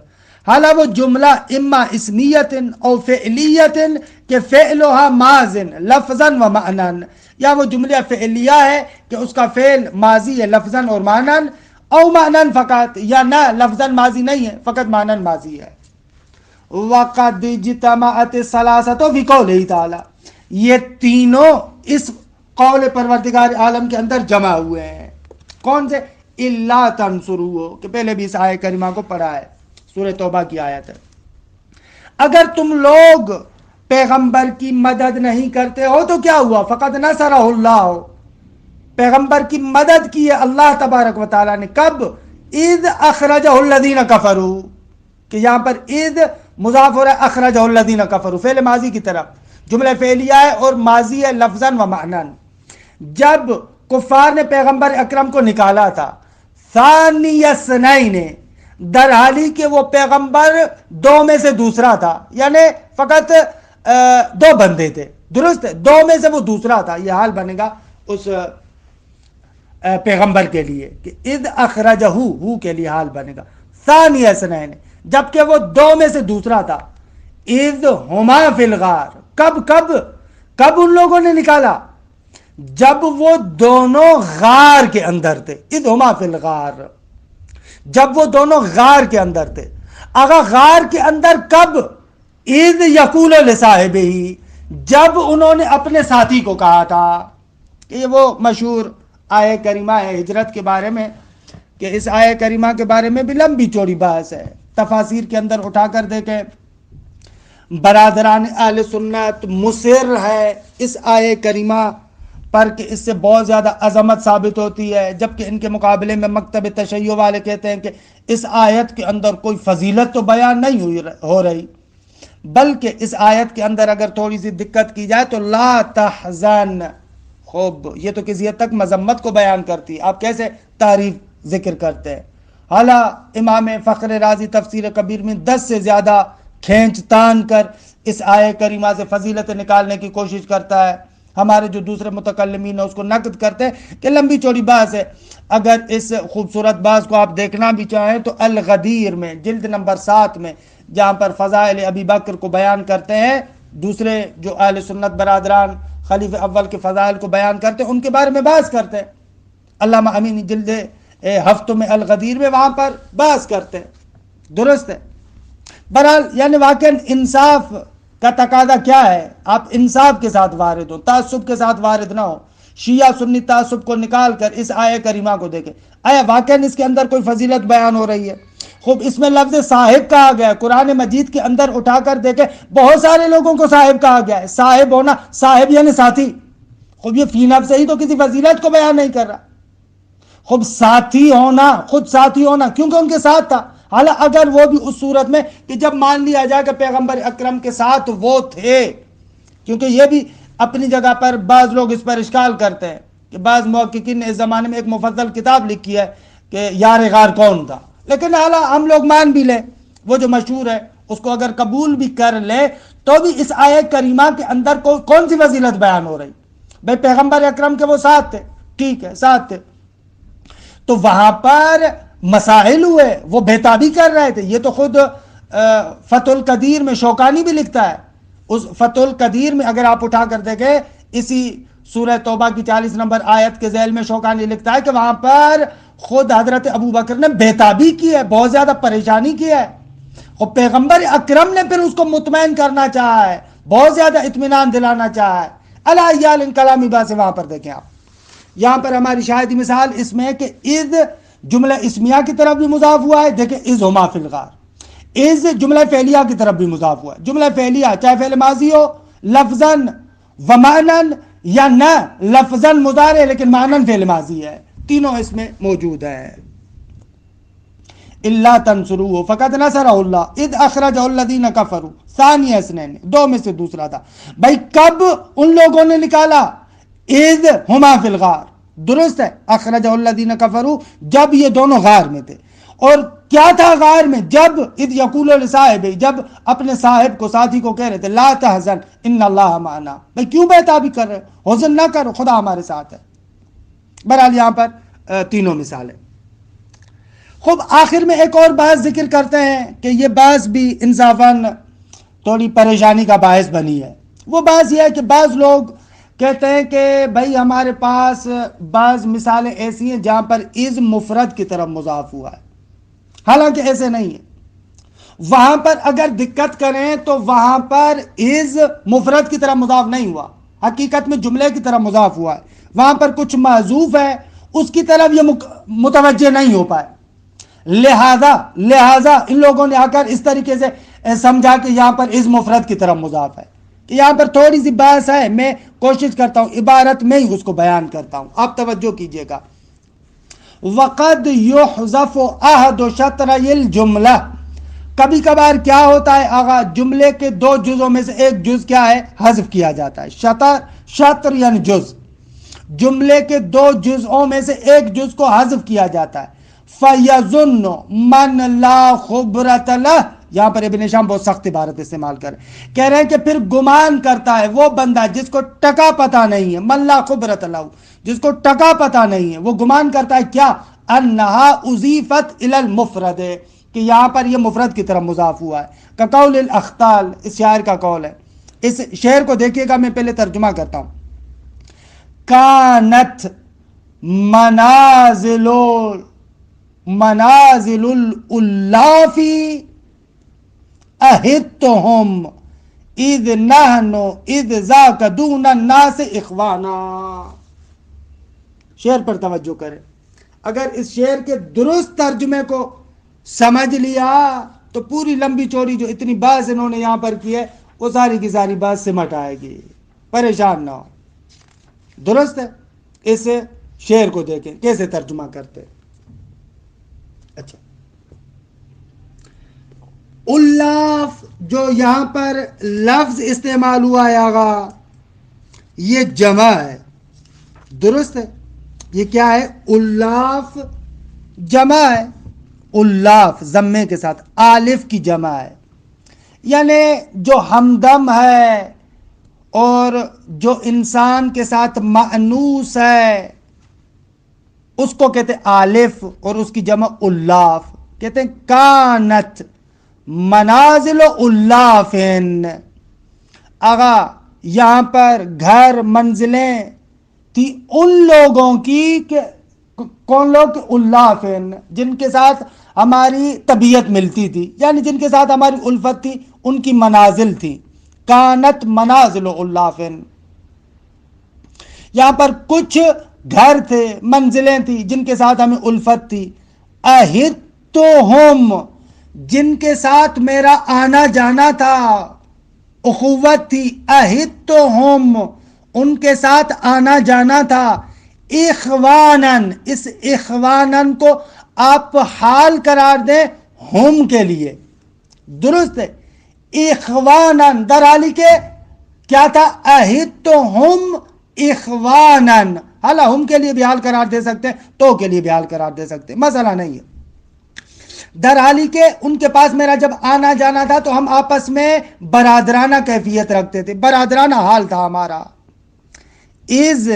حالا وہ جملہ اما اسمیتن او فعلیتن کہ فعلها ماضن لفظاً و معنن، یا وہ جملہ فعلیہ ہے کہ اس کا فعل ماضی ہے لفظاً اور معنن، او معنن فقط، یا نہ لفظاً ماضی نہیں ہے فقط معنن ماضی ہے. وَقَدْ اجْتَمَعَتِ الثَّلَاثَةُ فِي قَوْلِهِ تَعَالَى، یہ تینوں اس قول پروردگار عالم کے اندر جمع ہوئے ہیں. کون سے؟ اِلَّا تَنْصُرُوهُ کہ پہلے بھی اس آیت کریمہ کو پڑھا ہے، سورہ توبہ کی آیت ہے. اگر تم لوگ پیغمبر کی مدد نہیں کرتے ہو تو کیا ہوا؟ فَقَدْ نَصَرَهُ اللَّهُ، پیغمبر کی مدد کی ہے اللہ تبارک و تعالیٰ نے. کب؟ اذ اخرجہ الذین کفروا، کہ یہاں پر اذ مضاف ہو رہا ہے اخرجہ الذین کفروا، فعل ماضی کی طرف، جملہ فعلیہ ہے اور ماضی ہے لفظاً و معنن. جب کفار نے پیغمبر اکرم کو نکالا تھا ثانی اثنین، در حالی کہ وہ پیغمبر دو میں سے دوسرا تھا، یعنی فقط دو بندے تھے، درست ہے، دو میں سے وہ دوسرا تھا. یہ حال بنے گا اس پیغمبر کے لیے کہ اذ اخرجہ ہو کے لیے حال بنے گا ثانی اثنین، جبکہ وہ دو میں سے دوسرا تھا. اذ ہما فی الغار، کب ان لوگوں نے نکالا؟ جب وہ دونوں غار کے اندر تھے. اذ ہما فی الغار، جب وہ دونوں غار کے اندر تھے. اگر غار کے اندر کب؟ اذ یقول لصاحبہ، جب انہوں نے اپنے ساتھی کو کہا تھا. کہ یہ وہ مشہور آیت کریمہ ہے ہجرت کے بارے میں کہ اس آیہ کریمہ کے بارے میں بھی لمبی چوڑی بحث ہے، تفاسیر کے اندر اٹھا کر دیکھیں، برادران اہل سنت مصر ہے اس آیہ کریمہ پر کہ اس سے بہت زیادہ عظمت ثابت ہوتی ہے، جبکہ ان کے مقابلے میں مکتب تشیع والے کہتے ہیں کہ اس آیت کے اندر کوئی فضیلت تو بیان نہیں ہو رہی، بلکہ اس آیت کے اندر اگر تھوڑی سی دقت کی جائے تو لا تحزن، خوب یہ تو کسی حد تک مذمت کو بیان کرتی ہے، آپ کیسے تعریف ذکر کرتے ہیں؟ حالانکہ امام فخر رازی تفسیر کبیر میں 10 سے زیادہ کھینچ تان کر اس آیہ کریمہ سے فضیلت نکالنے کی کوشش کرتا ہے، ہمارے جو دوسرے متکلمین ہیں اس کو نقد کرتے ہیں کہ لمبی چوڑی بحث ہے۔ اگر اس خوبصورت بحث کو آپ دیکھنا بھی چاہیں تو الغدیر میں جلد نمبر 7 میں جہاں پر فضائل ابی بکر کو بیان کرتے ہیں، دوسرے جو اہل سنت برادران خلیفہ اول کے فضائل کو بیان کرتے ہیں ان کے بارے میں بحث کرتے ہیں، علامہ امینی جلد ہفتوں میں الغدیر میں وہاں پر بحث کرتے ہیں، درست ہے۔ بہرحال یعنی واقعا انصاف کا تقاضا کیا ہے، آپ انصاف کے ساتھ وارد ہو، تعصب کے ساتھ وارد نہ ہو، شیعہ سنی تعصب کو نکال کر اس آیہ کریمہ کو دیکھیں، آیا واقعا اس کے اندر کوئی فضیلت بیان ہو رہی ہے؟ خوب اس میں لفظ صاحب کہا گیا ہے، قرآن مجید کے اندر اٹھا کر دیکھیں بہت سارے لوگوں کو صاحب کہا گیا ہے، صاحب ہونا، صاحب یعنی ساتھی، خوب یہ فی نفس سے ہی تو کسی فضیلت کو بیان نہیں کر رہا، خوب ساتھی ہونا، خود ساتھی ہونا کیونکہ ان کے ساتھ تھا، حالانکہ اگر وہ بھی اس صورت میں کہ جب مان لیا جائے کہ پیغمبر اکرم کے ساتھ وہ تھے، کیونکہ یہ بھی اپنی جگہ پر بعض لوگ اس پر اشکال کرتے ہیں کہ بعض محققین نے اس زمانے میں ایک مفضل کتاب لکھی ہے کہ یار غار کون تھا، لیکن حالانکہ ہم لوگ مان بھی لیں وہ جو مشہور ہے اس کو اگر قبول بھی کر لے تو بھی اس آیہ کریمہ کے اندر کون سی فضیلت بیان ہو رہی؟ بھئی پیغمبر اکرم کے وہ ساتھ تھے، ٹھیک ہے ساتھ تھے، تو وہاں پر مسائل ہوئے، وہ بےتابی کر رہے تھے، یہ تو خود فتح القدیر میں شوکانی بھی لکھتا ہے، اس فتح القدیر میں اگر آپ اٹھا کر دیکھیں اسی سورہ توبہ کی 40 نمبر آیت کے ذیل میں شوکانی لکھتا ہے کہ وہاں پر خود حضرت ابو بکر نے بےتابی کی ہے، بہت زیادہ پریشانی کی ہے، اور پیغمبر اکرم نے پھر اس کو مطمئن کرنا چاہا ہے، بہت زیادہ اطمینان دلانا چاہا ہے۔ الایال ان کلامی بات سے وہاں پر دیکھیں آپ، یہاں پر ہماری شاہدی مثال اس میں ہے کہ اذ جملہ اسمیہ کی طرف بھی مضاف ہوا ہے، دیکھیں اذ ہما فی الغار، اذ جملہ فعلیہ کی طرف بھی مضاف ہوا ہے، جملہ فعلیہ چاہے فعل ماضی ہو لفظاً و معنن یا نہ لفظاً مضارع لیکن معنن فعل ماضی ہے، تینوں اس میں موجود ہے۔ اللہ تنصروہ فقد نصرہ اللہ اذ اخرجہ الذین کفروا ثانی اثنین، دو میں سے دوسرا تھا، بھائی کب ان لوگوں نے نکالا؟ اذ ہما فی الغار، درست ہے، اخرجہ الذین کفروا جب یہ دونوں غار میں تھے، اور کیا تھا غار میں؟ جب اذ یقول لصاحبہ، جب اپنے صاحب کو ساتھی کو کہہ رہے تھے لا تحزن ان اللہ معنا، بھائی کیوں بےتابی کر رہے ہو، حزن نہ کرو خدا ہمارے ساتھ ہے۔ بہرحال یہاں پر تینوں مثالیں۔ خوب آخر میں ایک اور بات ذکر کرتے ہیں کہ یہ بات بھی انصافاً تھوڑی پریشانی کا باعث بنی ہے، وہ بات یہ ہے کہ بعض لوگ کہتے ہیں کہ بھائی ہمارے پاس بعض مثالیں ایسی ہیں جہاں پر از مفرد کی طرف مضاف ہوا ہے، حالانکہ ایسے نہیں ہے، وہاں پر اگر دقت کریں تو وہاں پر از مفرد کی طرف مضاف نہیں ہوا، حقیقت میں جملے کی طرف مضاف ہوا ہے، وہاں پر کچھ محذوف ہے اس کی طرف یہ متوجہ نہیں ہو پائے، لہذا ان لوگوں نے آ کر اس طریقے سے سمجھا کہ یہاں پر از مفرد کی طرف مضاف ہے، کہ یہاں پر تھوڑی سی بحث ہے، میں کوشش کرتا ہوں عبارت میں ہی اس کو بیان کرتا ہوں، آپ توجہ کیجئے گا۔ وَقَدْ يُحْذَفُ أَحَدُ شَطْرَيِ الْجُمْلَةِ، کبھی کبھار کیا ہوتا ہے آغا جملے کے دو جزوں میں سے ایک جز کیا ہے؟ حذف کیا جاتا ہے، شطر یعنی جز، جملے کے دو جزوں میں سے ایک جز کو حذف کیا جاتا ہے، فَيَظُنُّ مَنْ لَا خُبْرَةَ لَهُ، یہاں پر ابن شام بہت سخت عبارت استعمال کر کہہ رہے ہیں کہ پھر گمان کرتا ہے وہ بندہ جس کو ٹکا پتہ نہیں ہے، من لا خبرۃ لہ، جس کو ٹکا پتہ نہیں ہے، وہ گمان کرتا ہے کیا؟ انہا اضیفت الی المفرد، کہ یہاں پر یہ مفرد کی طرف مضاف ہوا ہے، کقول الاخطال، اس شاعر کا قول ہے، اس شعر کو دیکھیے گا، میں پہلے ترجمہ کرتا ہوں۔ کانت منازل الالافی اہدتہم اذ نحن اذ ذاک دون الناس اخوانا، شعر پر توجہ کریں، اگر اس شعر کے درست ترجمے کو سمجھ لیا تو پوری لمبی چوڑی جو اتنی بحث انہوں نے یہاں پر کی ہے وہ ساری کی ساری بات سمٹ آئے گی. پریشان نہ ہو. درست ہے. اس شعر کو دیکھیں کیسے ترجمہ کرتے. اچھا، الاف جو یہاں پر لفظ استعمال ہوا ہے آغا، یہ جمع ہے. درست ہے. یہ کیا ہے؟ الاف جمع ہے. الاف ضمے کے ساتھ الف کی جمع ہے. یعنی جو ہمدم ہے اور جو انسان کے ساتھ مأنوس ہے اس کو کہتے ہیں الف، اور اس کی جمع الاف. کہتے ہیں کانت منازل الافن. آغا یہاں پر گھر منزلیں تھی ان لوگوں کی کہ کون لوگ؟ الافن، جن کے ساتھ ہماری طبیعت ملتی تھی، یعنی جن کے ساتھ ہماری الفت تھی، ان کی منازل تھی. کانت منازل الافن. یہاں پر کچھ گھر تھے، منزلیں تھی جن کے ساتھ ہمیں الفت تھی. اہدتہم، جن کے ساتھ میرا آنا جانا تھا، اخوت تھی. اہدتہم، ان کے ساتھ آنا جانا تھا. اخوانن، اس اخوانن کو آپ حال قرار دیں ہم کے لیے. درست ہے. اخوانن در حالی کے کیا تھا؟ اہدتہم اخوانن. حالا ہم کے لیے بھی حال قرار دے سکتے ہیں، تو کے لیے بھی حال قرار دے سکتے ہیں، مسئلہ نہیں ہے. در حالی کے ان کے پاس میرا جب آنا جانا تھا تو ہم آپس میں برادرانہ کیفیت رکھتے تھے، برادرانہ حال تھا ہمارا. از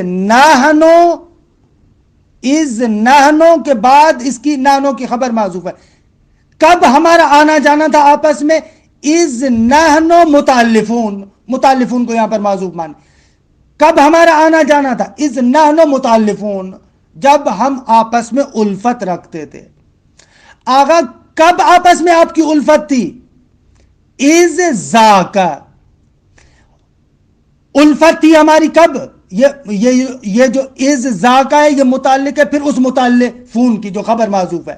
نحنو کے بعد اس کی نحنو کی خبر معذوف ہے. کب ہمارا آنا جانا تھا آپس میں؟ از نحنو متعلفون. متعلفون کو یہاں پر معذوف مان. کب ہمارا آنا جانا تھا؟ از نحنو متعلفون، جب ہم آپس میں الفت رکھتے تھے. آغا کب آپس میں آپ کی الفت تھی؟ از ذاکا. الفت تھی ہماری کب؟ یہ جو از ذاکا ہے یہ متعلق ہے پھر اس متعلفون کی جو خبر معذوف ہے.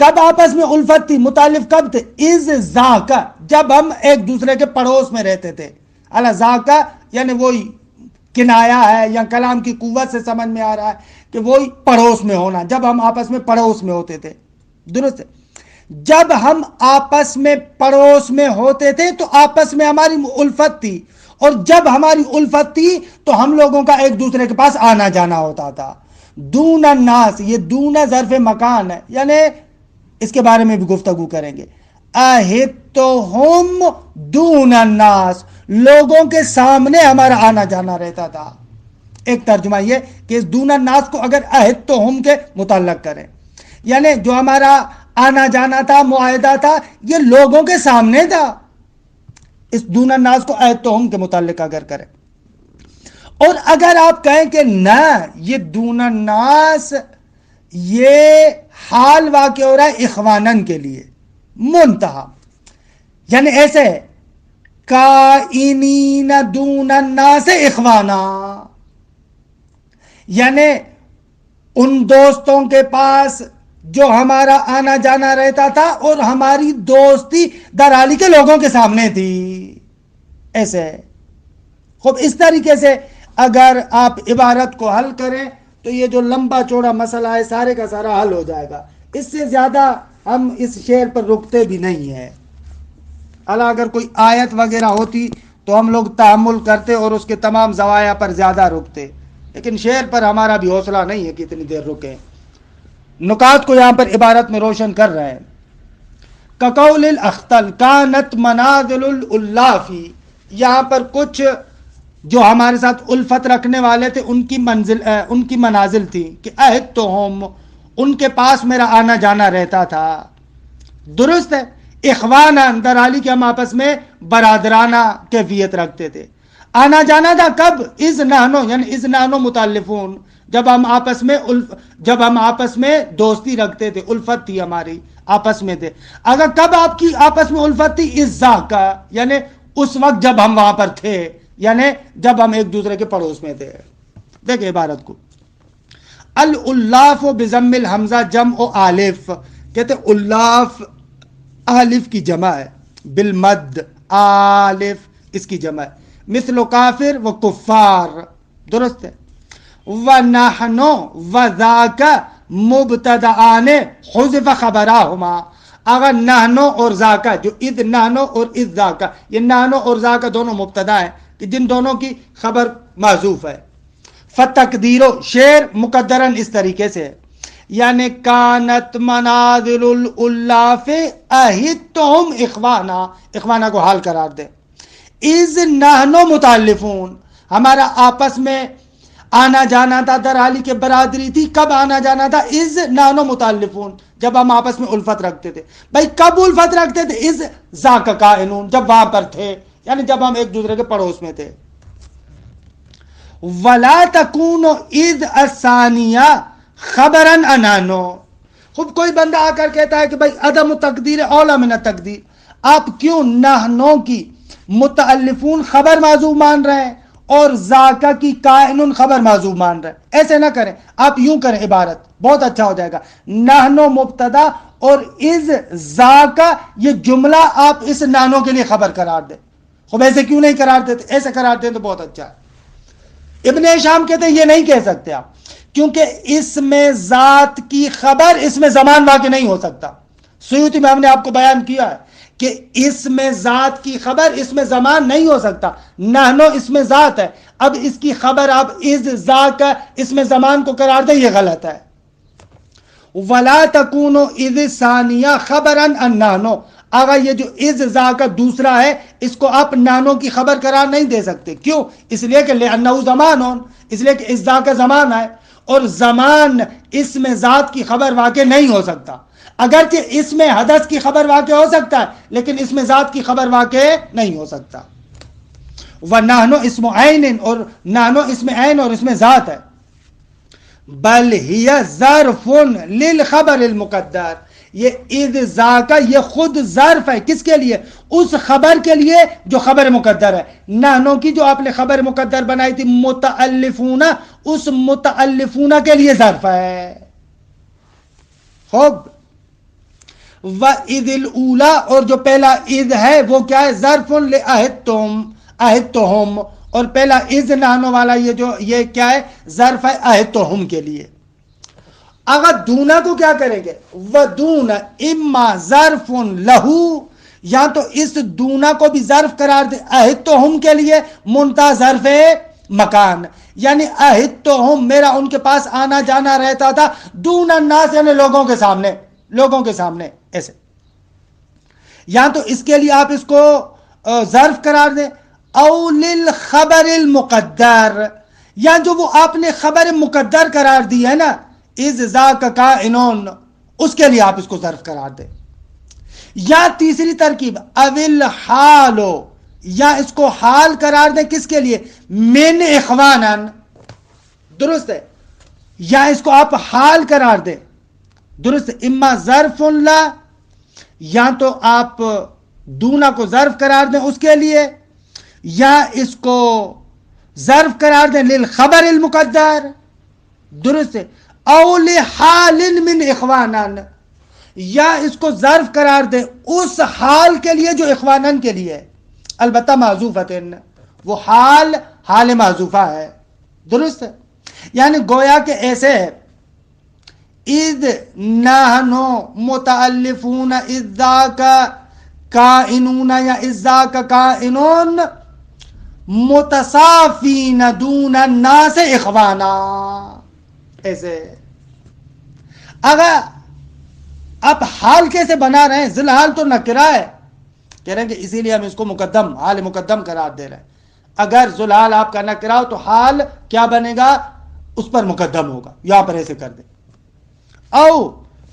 کب آپس میں الفت تھی؟ متعلق کب تھے؟ از ذاکا، جب ہم ایک دوسرے کے پڑوس میں رہتے تھے. اللہ ذاکا یعنی وہی کنایا ہے یا کلام کی قوت سے سمجھ میں آ رہا ہے کہ وہی پڑوس میں ہونا، جب ہم آپس میں پڑوس میں ہوتے تھے. درست ہے. جب ہم آپس میں پڑوس میں ہوتے تھے تو آپس میں ہماری الفت تھی، اور جب ہماری الفت تھی تو ہم لوگوں کا ایک دوسرے کے پاس آنا جانا ہوتا تھا. دون الناس، یہ دون ظرف مکان ہے، یعنی اس کے بارے میں بھی گفتگو کریں گے. اہدتہم دون الناس، لوگوں کے سامنے ہمارا آنا جانا رہتا تھا. ایک ترجمہ یہ کہ اس دون الناس کو اگر اہدتہم کے متعلق کریں، یعنی جو ہمارا آنا جانا تھا، معاہدہ تھا، یہ لوگوں کے سامنے تھا. اس دون الناس کو اہدتہم کے متعلق اگر کریں. اور اگر آپ کہیں کہ نہ، یہ دون الناس یہ حال واقع ہو رہا ہے اخوانن کے لیے، منتہا، یعنی ایسے کائنین دون الناس اخوانا، یعنی ان دوستوں کے پاس جو ہمارا آنا جانا رہتا تھا اور ہماری دوستی در حالی کے لوگوں کے سامنے تھی. ایسے خوب اس طریقے سے اگر آپ عبارت کو حل کریں تو یہ جو لمبا چوڑا مسئلہ ہے سارے کا سارا حل ہو جائے گا. اس سے زیادہ ہم اس شعر پر رکتے بھی نہیں ہیں. اگر کوئی آیت وغیرہ ہوتی تو ہم لوگ تحمل کرتے اور اس کے تمام زوایا پر زیادہ رکتے، لیکن شعر پر ہمارا بھی حوصلہ نہیں ہے کہ اتنی دیر رکیں. نکات کو یہاں پر عبارت میں روشن کر رہے ہیں. کقول الاختل کانت منازل الالافی، یہاں پر کچھ جو ہمارے ساتھ الفت رکھنے والے تھے ان کی منازل تھی کہ اہدتہم، ان کے پاس میرا آنا جانا رہتا تھا. درست ہے. اخوانہ در حالی کہ ہم آپس میں برادرانہ کیفیت رکھتے تھے. آنا جانا تھا کب؟ از نحنو، یعنی از نحنو متعلفون، جب ہم آپس میں دوستی رکھتے تھے، الفت تھی ہماری آپس میں تھے. اگر کب آپ کی آپس میں الفت تھی؟ از ذاکا، یعنی اس وقت جب ہم وہاں پر تھے، یعنی جب ہم ایک دوسرے کے پڑوس میں تھے. دیکھیں عبارت کو. الالاف بضم الحمزہ جمع آلف، کہتے الاف آلف کی جمع ہے، بالمد آلف اس کی جمع ہے، مثل کافر و کفار، درست ہے. وَنَحْنُ وَذَاكَ مُبْتَدَآنِ حُذِفَ خَبَرَاهُمَا. اگر نحنو اور ذاکا، جو اذ نحنو اور اذ ذاکا، یہ نحنو اور ذاکا دونوں مبتدا ہیں کہ جن دونوں کی خبر محذوف ہے. فتقدیرو شعر مقدرن اس طریقے سے ہے، یعنی کانت منازل الالاف اہدتہم اخوانا، اخوانا کو حال قرار دے. اذ نحنو متعلفون، ہمارا آپس میں آنا جانا تھا، در حالی کہ برادری تھی. کب آنا جانا تھا؟ اذ نحنو متعلفون، جب ہم آپس میں الفت رکھتے تھے. بھائی کب الفت رکھتے تھے؟ اذ ذاک کائنون، جب وہاں پر تھے، یعنی جب ہم ایک دوسرے کے پڑوس میں تھے. ولا تکون اذ الثانیہ خبرن انانو. خود کوئی بندہ آ کر کہتا ہے کہ بھائی عدم تقدیر اولا من التقدیر، آپ کیوں نحنو کی متعلفون خبر معذوف مان رہے ہیں اور ذاکا کی کائنون خبر معذوف مان رہے ہیں؟ ایسے نہ کریں، آپ یوں کریں عبارت، بہت اچھا ہو جائے گا. نحنو مبتدا اور اذ ذاکا یہ جملہ آپ اس نحنو کے لیے خبر قرار دیں. خب ایسے کیوں نہیں قرار دیتے؟ ایسے قرار دیں تو بہت اچھا ہے. ابن ہشام کہتے ہیں یہ نہیں کہہ سکتے آپ، کیونکہ اس میں ذات کی خبر اس میں زمان واقع نہیں ہو سکتا. سیوطی میں ہم نے آپ کو بیان کیا ہے کہ اس میں ذات کی خبر اس میں زمان نہیں ہو سکتا. نحنو اس میں ذات ہے، اب اس کی خبر آپ اذ ذاک اس میں زمان کو قرار دیں، یہ غلط ہے. ولا تکون اذ ثانیہ خبرن ان نحنو، اگر یہ جو اذ ذاک دوسرا ہے اس کو آپ نانو کی خبر قرار نہیں دے سکتے. کیوں؟ اس لیے کہ لأنہ زمان، اس لیے کہ اذ ذاک زمان ہے، اور زمان اس میں ذات کی خبر واقع نہیں ہو سکتا. اگرچہ اس میں حدث کی خبر واقع ہو سکتا ہے لیکن اس میں ذات کی خبر واقع نہیں ہو سکتا. وَنَحْنُ اسم عین، اور نحنو اسم عین اور اس میں ذات ہے. بل ہی ظرف للخبر المقدر، یہ اذ ذاکا یہ خود ظرف ہے، کس کے لیے؟ اس خبر کے لیے جو خبر مقدر ہے. نحنو کی جو آپ نے خبر مقدر بنائی تھی متعلفون، اس متعلفون کے لیے ظرف ہے. خوب. وَإِذِ الْأُولَى، اور جو پہلا اذ ہے وہ کیا ہے؟ ظرف لِأَهِدْتُمْ اہدتہم، اور پہلا اذ نحنو والا یہ کیا ہے؟ ظرف ہے اہدتہم کے لیے. اگر دونا کو کیا کریں گے؟ ودون اما ظرف لہو، یا تو اس دونا کو بھی ظرف قرار دے اہدتہم کے لیے، منتہا ظرف مکان، یعنی اہدتہم میرا ان کے پاس آنا جانا رہتا تھا، دون الناس یعنی لوگوں کے سامنے ایسے. یا تو اس کے لیے آپ اس کو ظرف قرار دیں. او للخبر المقدر، یا جو وہ آپ نے خبر مقدر قرار دی ہے نا اذ ذاک کائنون، اس کے لیے آپ اس کو ظرف قرار دیں. یا تیسری ترکیب اول حالو، یا اس کو حال قرار دیں، کس کے لیے؟ من اخوانن، درست ہے. یا اس کو آپ حال قرار دیں، درست. اما ظرف لا، یا تو آپ دونا کو ظرف قرار دیں اس کے لیے، یا اس کو ظرف قرار دیں للخبر المقدر، درست. او لحال من اخوانن، یا اس کو ظرف قرار دیں اس حال کے لیے جو اخوانن کے لیے ہے، البتہ معذوفتن، وہ حال معذوفہ ہے، درست. یعنی گویا کہ ایسے ہے اذ نحنو متعلفون اذ ذاک کائنون، یا اذ ذاک کائنون متصافین دون الناس اخوانا، ایسے. اگر آپ حال کیسے بنا رہے ہیں؟ ذل حال تو نکرہ ہے، کہہ رہے ہیں کہ اسی لیے ہم اس کو مقدم، حال مقدم قرار دے رہے ہیں. اگر ذل حال آپ کا نکرہ ہو تو حال کیا بنے گا؟ اس پر مقدم ہوگا. یہاں پر ایسے کر دیں. او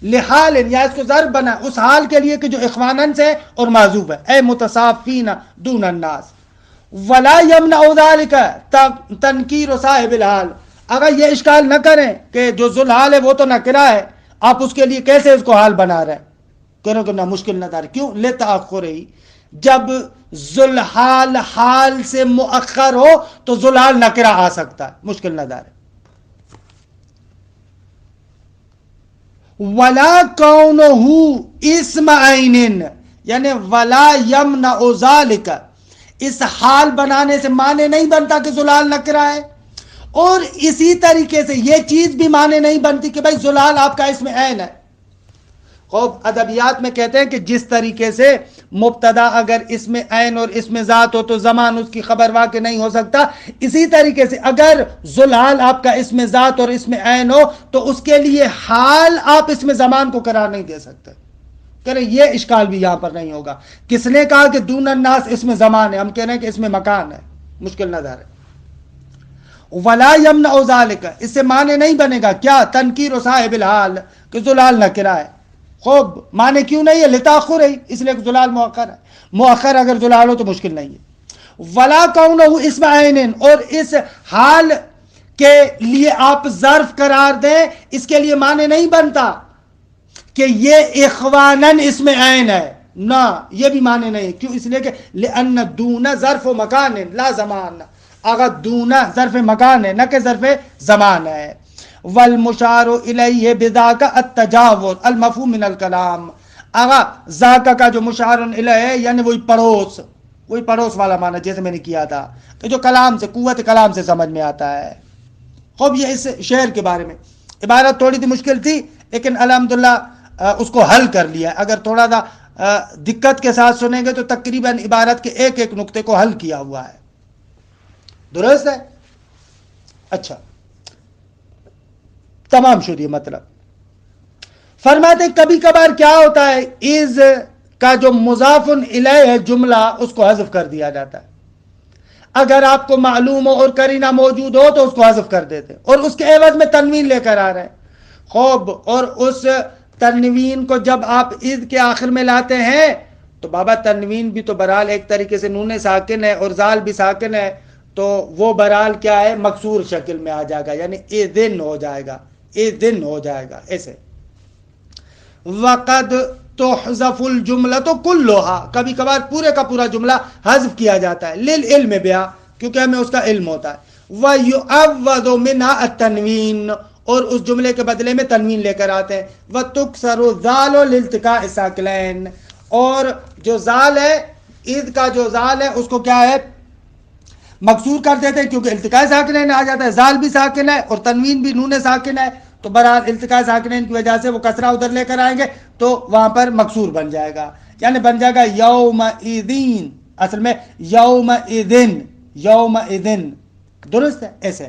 لحال، یا اس کو ضرب بنا اس حال کے لیے کہ جو اخوانن سے اور معذوف ہے، اے متصافین دون الناس. ولا یمنع ذلک تنکیر صاحب الحال، اگر یہ اشکال نہ کریں کہ جو ذل حال ہے وہ تو نکرہ ہے، آپ اس کے لیے کیسے اس کو حال بنا رہے ہیں؟ کہہ رہے کہ نہ مشکل نہ دار. کیوں؟ لتأخر ہی، جب ذل حال حال سے مؤخر ہو تو ذل حال نکرہ آ سکتا ہے، مشکل نہ دار ہے. ولا کونہ اسم عین، یعنی ولا یمنع ذالک، اس حال بنانے سے معنی نہیں بنتا کہ زلال نکرہ ہے، اور اسی طریقے سے یہ چیز بھی معنی نہیں بنتی کہ بھائی زلال آپ کا اسم عین ہے۔ خوب ادبیات میں کہتے ہیں کہ جس طریقے سے مبتدا اگر اسم عین اور اسم ذات ہو تو زمان اس کی خبر واقع نہیں ہو سکتا، اسی طریقے سے اگر زلال آپ کا اسم ذات اور اسم عین ہو تو اس کے لیے حال آپ اسم زمان کو قرار نہیں دے سکتے۔ کہہ رہے یہ اشکال بھی یہاں پر نہیں ہوگا۔ کس نے کہا کہ دون الناس اسم زمان ہے؟ ہم کہہ رہے ہیں کہ اسم مکان ہے، مشکل نظر ہے۔ ولا یمنع ذالک، اس سے معنی نہیں بنے گا کیا؟ تنکیر صاحب الحال، کہ زلال نکرہ ہے۔ خوب معنی کیوں نہیں ہے؟ لتاخر ہے، اس لیے کہ زلال مؤخر ہے، مؤخر اگر زلال ہو تو مشکل نہیں ہے۔ ولا کونہ اسم عین، اور اس حال کے لیے آپ ظرف قرار دیں، اس کے لیے معنی نہیں بنتا کہ یہ اخوانن اسم عین ہے، نہ یہ بھی معنی نہیں ہے۔ کیوں؟ اس لیے کہ لأن دون ظرف مکان لا زمان، اگر دون ظرف مکان ہے نہ کہ ظرف زمان ہے۔ والمشار الیہ بذاک التجاور المفہوم من الکلام، اگر ذاک کا جو مشار الیہ ہے یعنی وہی پڑوس والا معنی جیسے میں نے کیا تھا کہ جو کلام سے، قوت کلام سے سمجھ میں آتا ہے۔ خوب یہ اس شعر کے بارے میں عبارت تھوڑی سی مشکل تھی لیکن الحمدللہ اس کو حل کر لیا۔ اگر تھوڑا سا دقت کے ساتھ سنیں گے تو تقریباً عبارت کے ایک ایک نقطے کو حل کیا ہوا ہے۔ درست ہے؟ اچھا، تمام شد یہ مطلب۔ فرماتے کبھی کبھار کیا ہوتا ہے، از کا جو مضاف الیہ ہے جملہ اس کو حذف کر دیا جاتا ہے۔ اگر آپ کو معلوم ہو اور قرینہ موجود ہو تو اس کو حذف کر دیتے، اور اس کے عوض میں تنوین لے کر آ رہے ہیں۔ خوب، اور اس تنوین کو جب آپ از کے آخر میں لاتے ہیں تو بابا تنوین بھی تو برحال ایک طریقے سے نون ساکن ہے اور زال بھی ساکن ہے، تو وہ برحال کیا ہے، مکسور شکل میں آ جائے گا، یعنی اذن ہو جائے گا، اذن ہو جائے گا ایسے۔ وقد تحذف الجملۃ کلھا، کبھی کبھار پورے کا پورا جملہ حذف کیا جاتا ہے، للعلم بہا، کیونکہ ہمیں اس کا علم ہوتا ہے۔ ویعوض منها التنوین، اور اس جملے کے بدلے میں تنوین لے کر آتے ہیں۔ وتکسر الذال لالتقاء الساکنین، اور جو زال ہے، اذ کا جو زال ہے اس کو کیا ہے، مکسور کر دیتے ہیں، کیونکہ التقاء ساکنین آ جاتا ہے، زال بھی ساکن ہے اور تنوین بھی نون ساکن ہے، تو برحال التقاء ساکنین کی وجہ سے وہ کسرہ ادھر لے کر آئیں گے تو وہاں پر مکسور بن جائے گا، یعنی بن جائے گا یومئذین، اصل میں یومئذن، یومئذن، درست ہے ایسے۔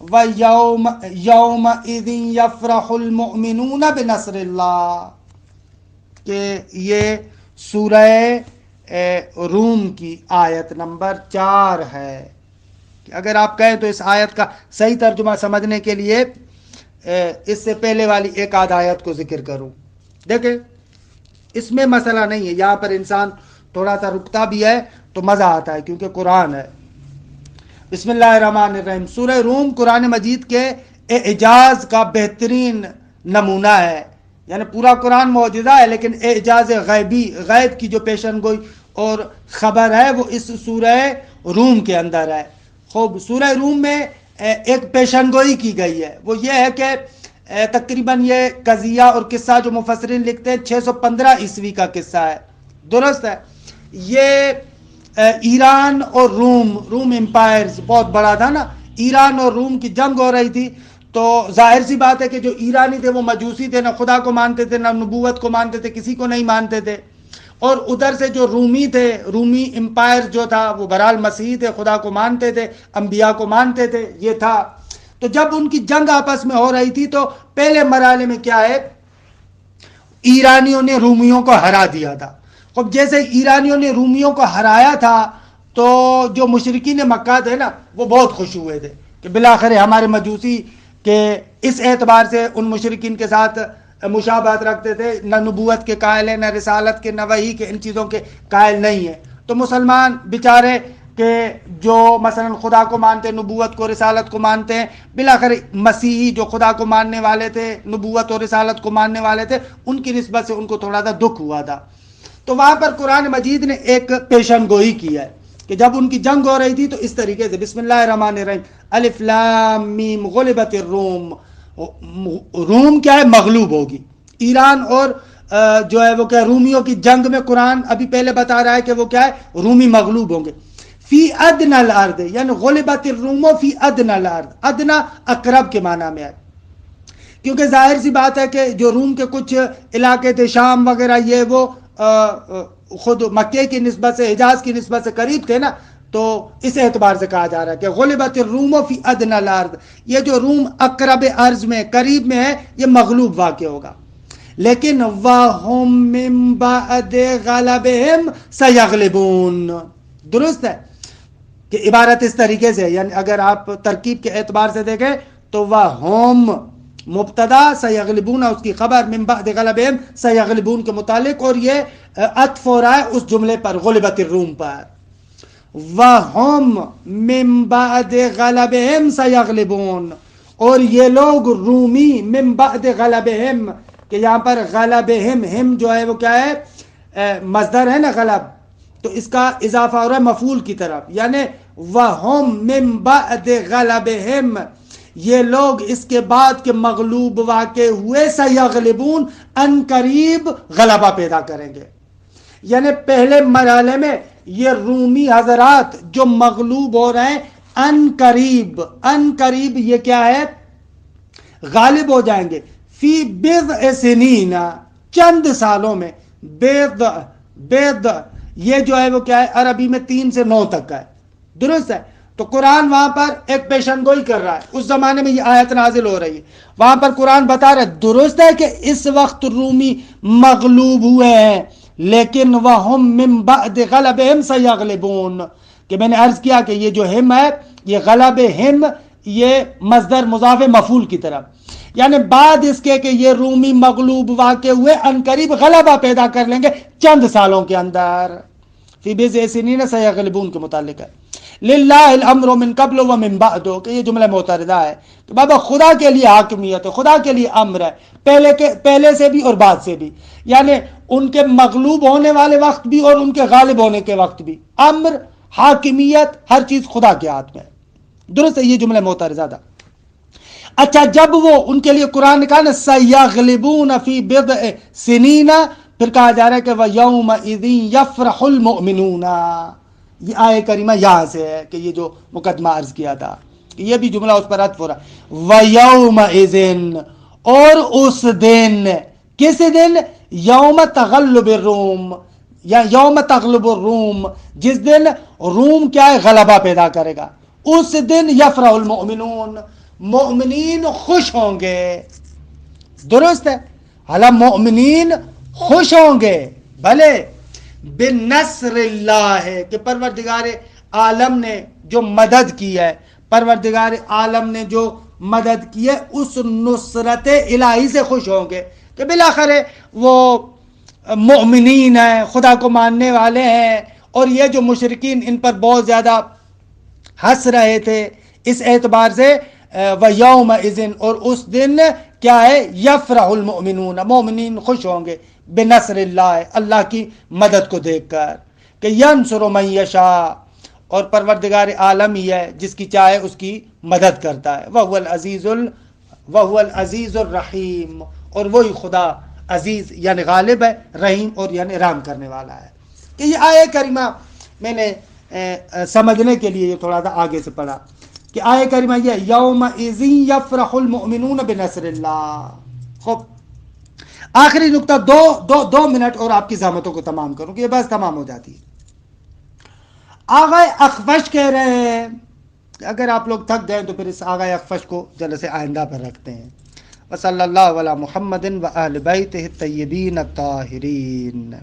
وَيَوْمَئِذٍ يَفْرَحُ الْمُؤْمِنُونَ بِنَصْرِ اللَّهِ، کہ یہ سورہ روم کی آیت نمبر 4 ہے۔ کہ اگر آپ کہیں تو اس آیت کا صحیح ترجمہ سمجھنے کے لیے اس سے پہلے والی ایک آدھ آیت کو ذکر کروں۔ دیکھیں اس میں مسئلہ نہیں ہے، یہاں پر انسان تھوڑا سا رکتا بھی ہے تو مزہ آتا ہے کیونکہ قرآن ہے۔ بسم اللہ الرحمن الرحیم۔ سورہ روم قرآن مجید کے اعجاز کا بہترین نمونہ ہے، یعنی پورا قرآن معجزہ ہے لیکن اعجاز غیبی، غیب کی جو پیشن گوئی اور خبر ہے وہ اس سورہ روم کے اندر ہے۔ خوب، سورہ روم میں ایک پیشن گوئی کی گئی ہے، وہ یہ ہے کہ تقریباً یہ قضیہ اور قصہ جو مفسرین لکھتے ہیں 615 عیسوی کا قصہ ہے، درست ہے۔ یہ ایران اور روم امپائرز بہت بڑا تھا نا، ایران اور روم کی جنگ ہو رہی تھی، تو ظاہر سی بات ہے کہ جو ایرانی تھے وہ مجوسی تھے، نہ خدا کو مانتے تھے نہ نبوت کو مانتے تھے، کسی کو نہیں مانتے تھے، اور ادھر سے جو رومی تھے، رومی امپائر جو تھا وہ بہرحال مسیحی تھے، خدا کو مانتے تھے، انبیاء کو مانتے تھے، یہ تھا۔ تو جب ان کی جنگ آپس میں ہو رہی تھی تو پہلے مرحلے میں کیا ہے، ایرانیوں نے رومیوں کو ہرا دیا تھا۔ اب جیسے ایرانیوں نے رومیوں کو ہرایا تھا تو جو مشرکین مکہ تھے نا وہ بہت خوش ہوئے تھے کہ بالآخر ہمارے مجوسی کہ اس اعتبار سے ان مشرکین کے ساتھ مشابہت رکھتے تھے، نہ نبوت کے قائل ہیں، نہ رسالت کے، نہ وحی کے، ان چیزوں کے قائل نہیں ہیں، تو مسلمان بیچارے کہ جو مثلا خدا کو مانتے، نبوت کو، رسالت کو مانتے ہیں، بالآخر مسیحی جو خدا کو ماننے والے تھے، نبوت اور رسالت کو ماننے والے تھے، ان کی نسبت سے ان کو تھوڑا سا دکھ ہوا تھا۔ تو وہاں پر قرآن مجید نے ایک پیشن گوئی کی ہے کہ جب ان کی جنگ ہو رہی تھی تو اس طریقے سے، بسم اللہ الرحمن الرحیم، الف لام میم غلبت الروم روم کیا ہے مغلوب ہوگی. ایران اور جو ہے وہ کیا رومیوں کی جنگ میں قرآن ابھی پہلے بتا رہا ہے کہ وہ کیا ہے رومی مغلوب ہوں گے. فی ادنی الارض یعنی غلبت الروم فی ادنی الارض. ادنا اقرب کے معنی میں ہے، کیونکہ ظاہر سی بات ہے کہ جو روم کے کچھ علاقے تھے شام وغیرہ یہ وہ خود مکے کی نسبت سے حجاز کی نسبت سے قریب تھے نا، تو اس اعتبار سے کہا جا رہا ہے کہ غلبت الروم فی ادنی الارض. یہ جو روم اقرب ارض میں قریب میں ہے یہ مغلوب واقع ہوگا. لیکن وَهُمْ مِنْ بَعْدِ غَلَبِهِمْ سَيَغْلِبُونَ. درست ہے کہ عبارت اس طریقے سے، یعنی اگر آپ ترکیب کے اعتبار سے دیکھیں تو وَهُمْ مبتدا سیغلبون اس کی خبر من بعد غلبہم سیغلبون کے متعلق، اور یہ عطف ہو رہا ہے اس جملے پر غلبت الروم پر. وَهُمْ مِن بَعْدِ غَلَبِهِمْ سَيَغْلِبُونَ، اور یہ لوگ رومی من بعد غلبہم، کہ یہاں پر غلبہم ہم جو ہے وہ کیا ہے مصدر ہے نا غلب، تو اس کا اضافہ ہو رہا ہے مفعول کی طرف، یعنی وَهُمْ مِن بَعْدِ غَلَبِهِمْ، یہ لوگ اس کے بعد کے مغلوب واقع ہوئے سیغلبون ان قریب غلبہ پیدا کریں گے. یعنی پہلے مرحلے میں یہ رومی حضرات جو مغلوب ہو رہے ہیں ان قریب یہ کیا ہے غالب ہو جائیں گے. فی بضع سنین چند سالوں میں. بضع یہ جو ہے وہ کیا ہے عربی میں 3 سے 9 تک کا ہے. درست ہے. تو قرآن وہاں پر ایک پیشن گوئی کر رہا ہے، اس زمانے میں یہ آیت نازل ہو رہی ہے، وہاں پر قرآن بتا رہا ہے درست ہے کہ اس وقت رومی مغلوب ہوئے ہیں، لیکن وَهُمْ مِن بَعْدِ غَلَبِهِمْ سَيَغْلِبُونَ، کہ میں نے عرض کیا کہ یہ جو ہم ہے یہ غلب ہم یہ مصدر مضاف مفعول کی طرف، یعنی بعد اس کے کہ یہ رومی مغلوب واقع ہوئے ان قریب غلبہ پیدا کر لیں گے چند سالوں کے اندر. فی بضع سنین سیغلبون کے متعلق ہے. للہ الامر من قبل و من بعد، کہ یہ جملہ معترضہ ہے کہ بابا خدا کے لیے حاکمیت ہے، خدا کے لیے امر ہے، پہلے سے بھی اور بعد سے بھی، یعنی ان کے مغلوب ہونے والے وقت بھی اور ان کے غالب ہونے کے وقت بھی امر حاکمیت ہر چیز خدا کے ہاتھ میں ہے. درست ہے، یہ جملہ معترضہ تھا. اچھا جب وہ ان کے لیے قرآن نے کہا نا سیغلبون فی بضع سنین، پھر کہا جا رہا ہے کہ وَيَوْمَئِذٍ يَفْرَحُ الْمُؤْمِنُونَ. یہ آیہ کریمہ یہاں سے ہے کہ یہ جو مقدمہ عرض کیا تھا یہ بھی جملہ اس پر عطف ہو رہا ہے. وَيَوْمَئِذٍ اور اس دن، کس دن؟ یوم تغلب الروم یا یوم تغلب الروم، جس دن روم کیا ہے غلبہ پیدا کرے گا، اس دن یفرح المؤمنون، مؤمنین خوش ہوں گے. درست ہے، حالا مؤمنین خوش ہوں گے بھلے بنصر اللہ ہے کہ پروردگار عالم نے جو مدد کی ہے، پروردگار عالم نے جو مدد کی ہے اس نصرت الہی سے خوش ہوں گے کہ بالآخر وہ مؤمنین ہیں، خدا کو ماننے والے ہیں. اور یہ جو مشرکین ان پر بہت زیادہ ہنس رہے تھے اس اعتبار سے وَيَوْمَئِذٍ اور اس دن کیا ہے یفرح المؤمنون، مومنین خوش ہوں گے بنصر اللہ اللہ کی مدد کو دیکھ کر کہ ینصر من یشاء، اور پروردگار عالم ہی ہے جس کی چاہے اس کی مدد کرتا ہے. وَهُوَ العزیز الرحیم، اور وہی خدا عزیز یعنی غالب ہے، رحیم اور یعنی رحم کرنے والا ہے. کہ یہ آیہ کریمہ میں نے سمجھنے کے لیے یہ تھوڑا سا آگے سے پڑھا کہ آیہ کریمہ یہ یومئذ یفرح المؤمنون بنصر اللہ. خوب آخری نقطہ دو منٹ اور آپ کی زحمتوں کو تمام کروں کہ یہ بس تمام ہو جاتی ہے. آغا اخفش کہہ رہے ہیں کہ اگر آپ لوگ تھک گئے تو پھر اس آغا اخفش کو جلسے آئندہ پر رکھتے ہیں. وصلی اللہ علی محمد و اہل بیتہ الطیبین الطاہرین.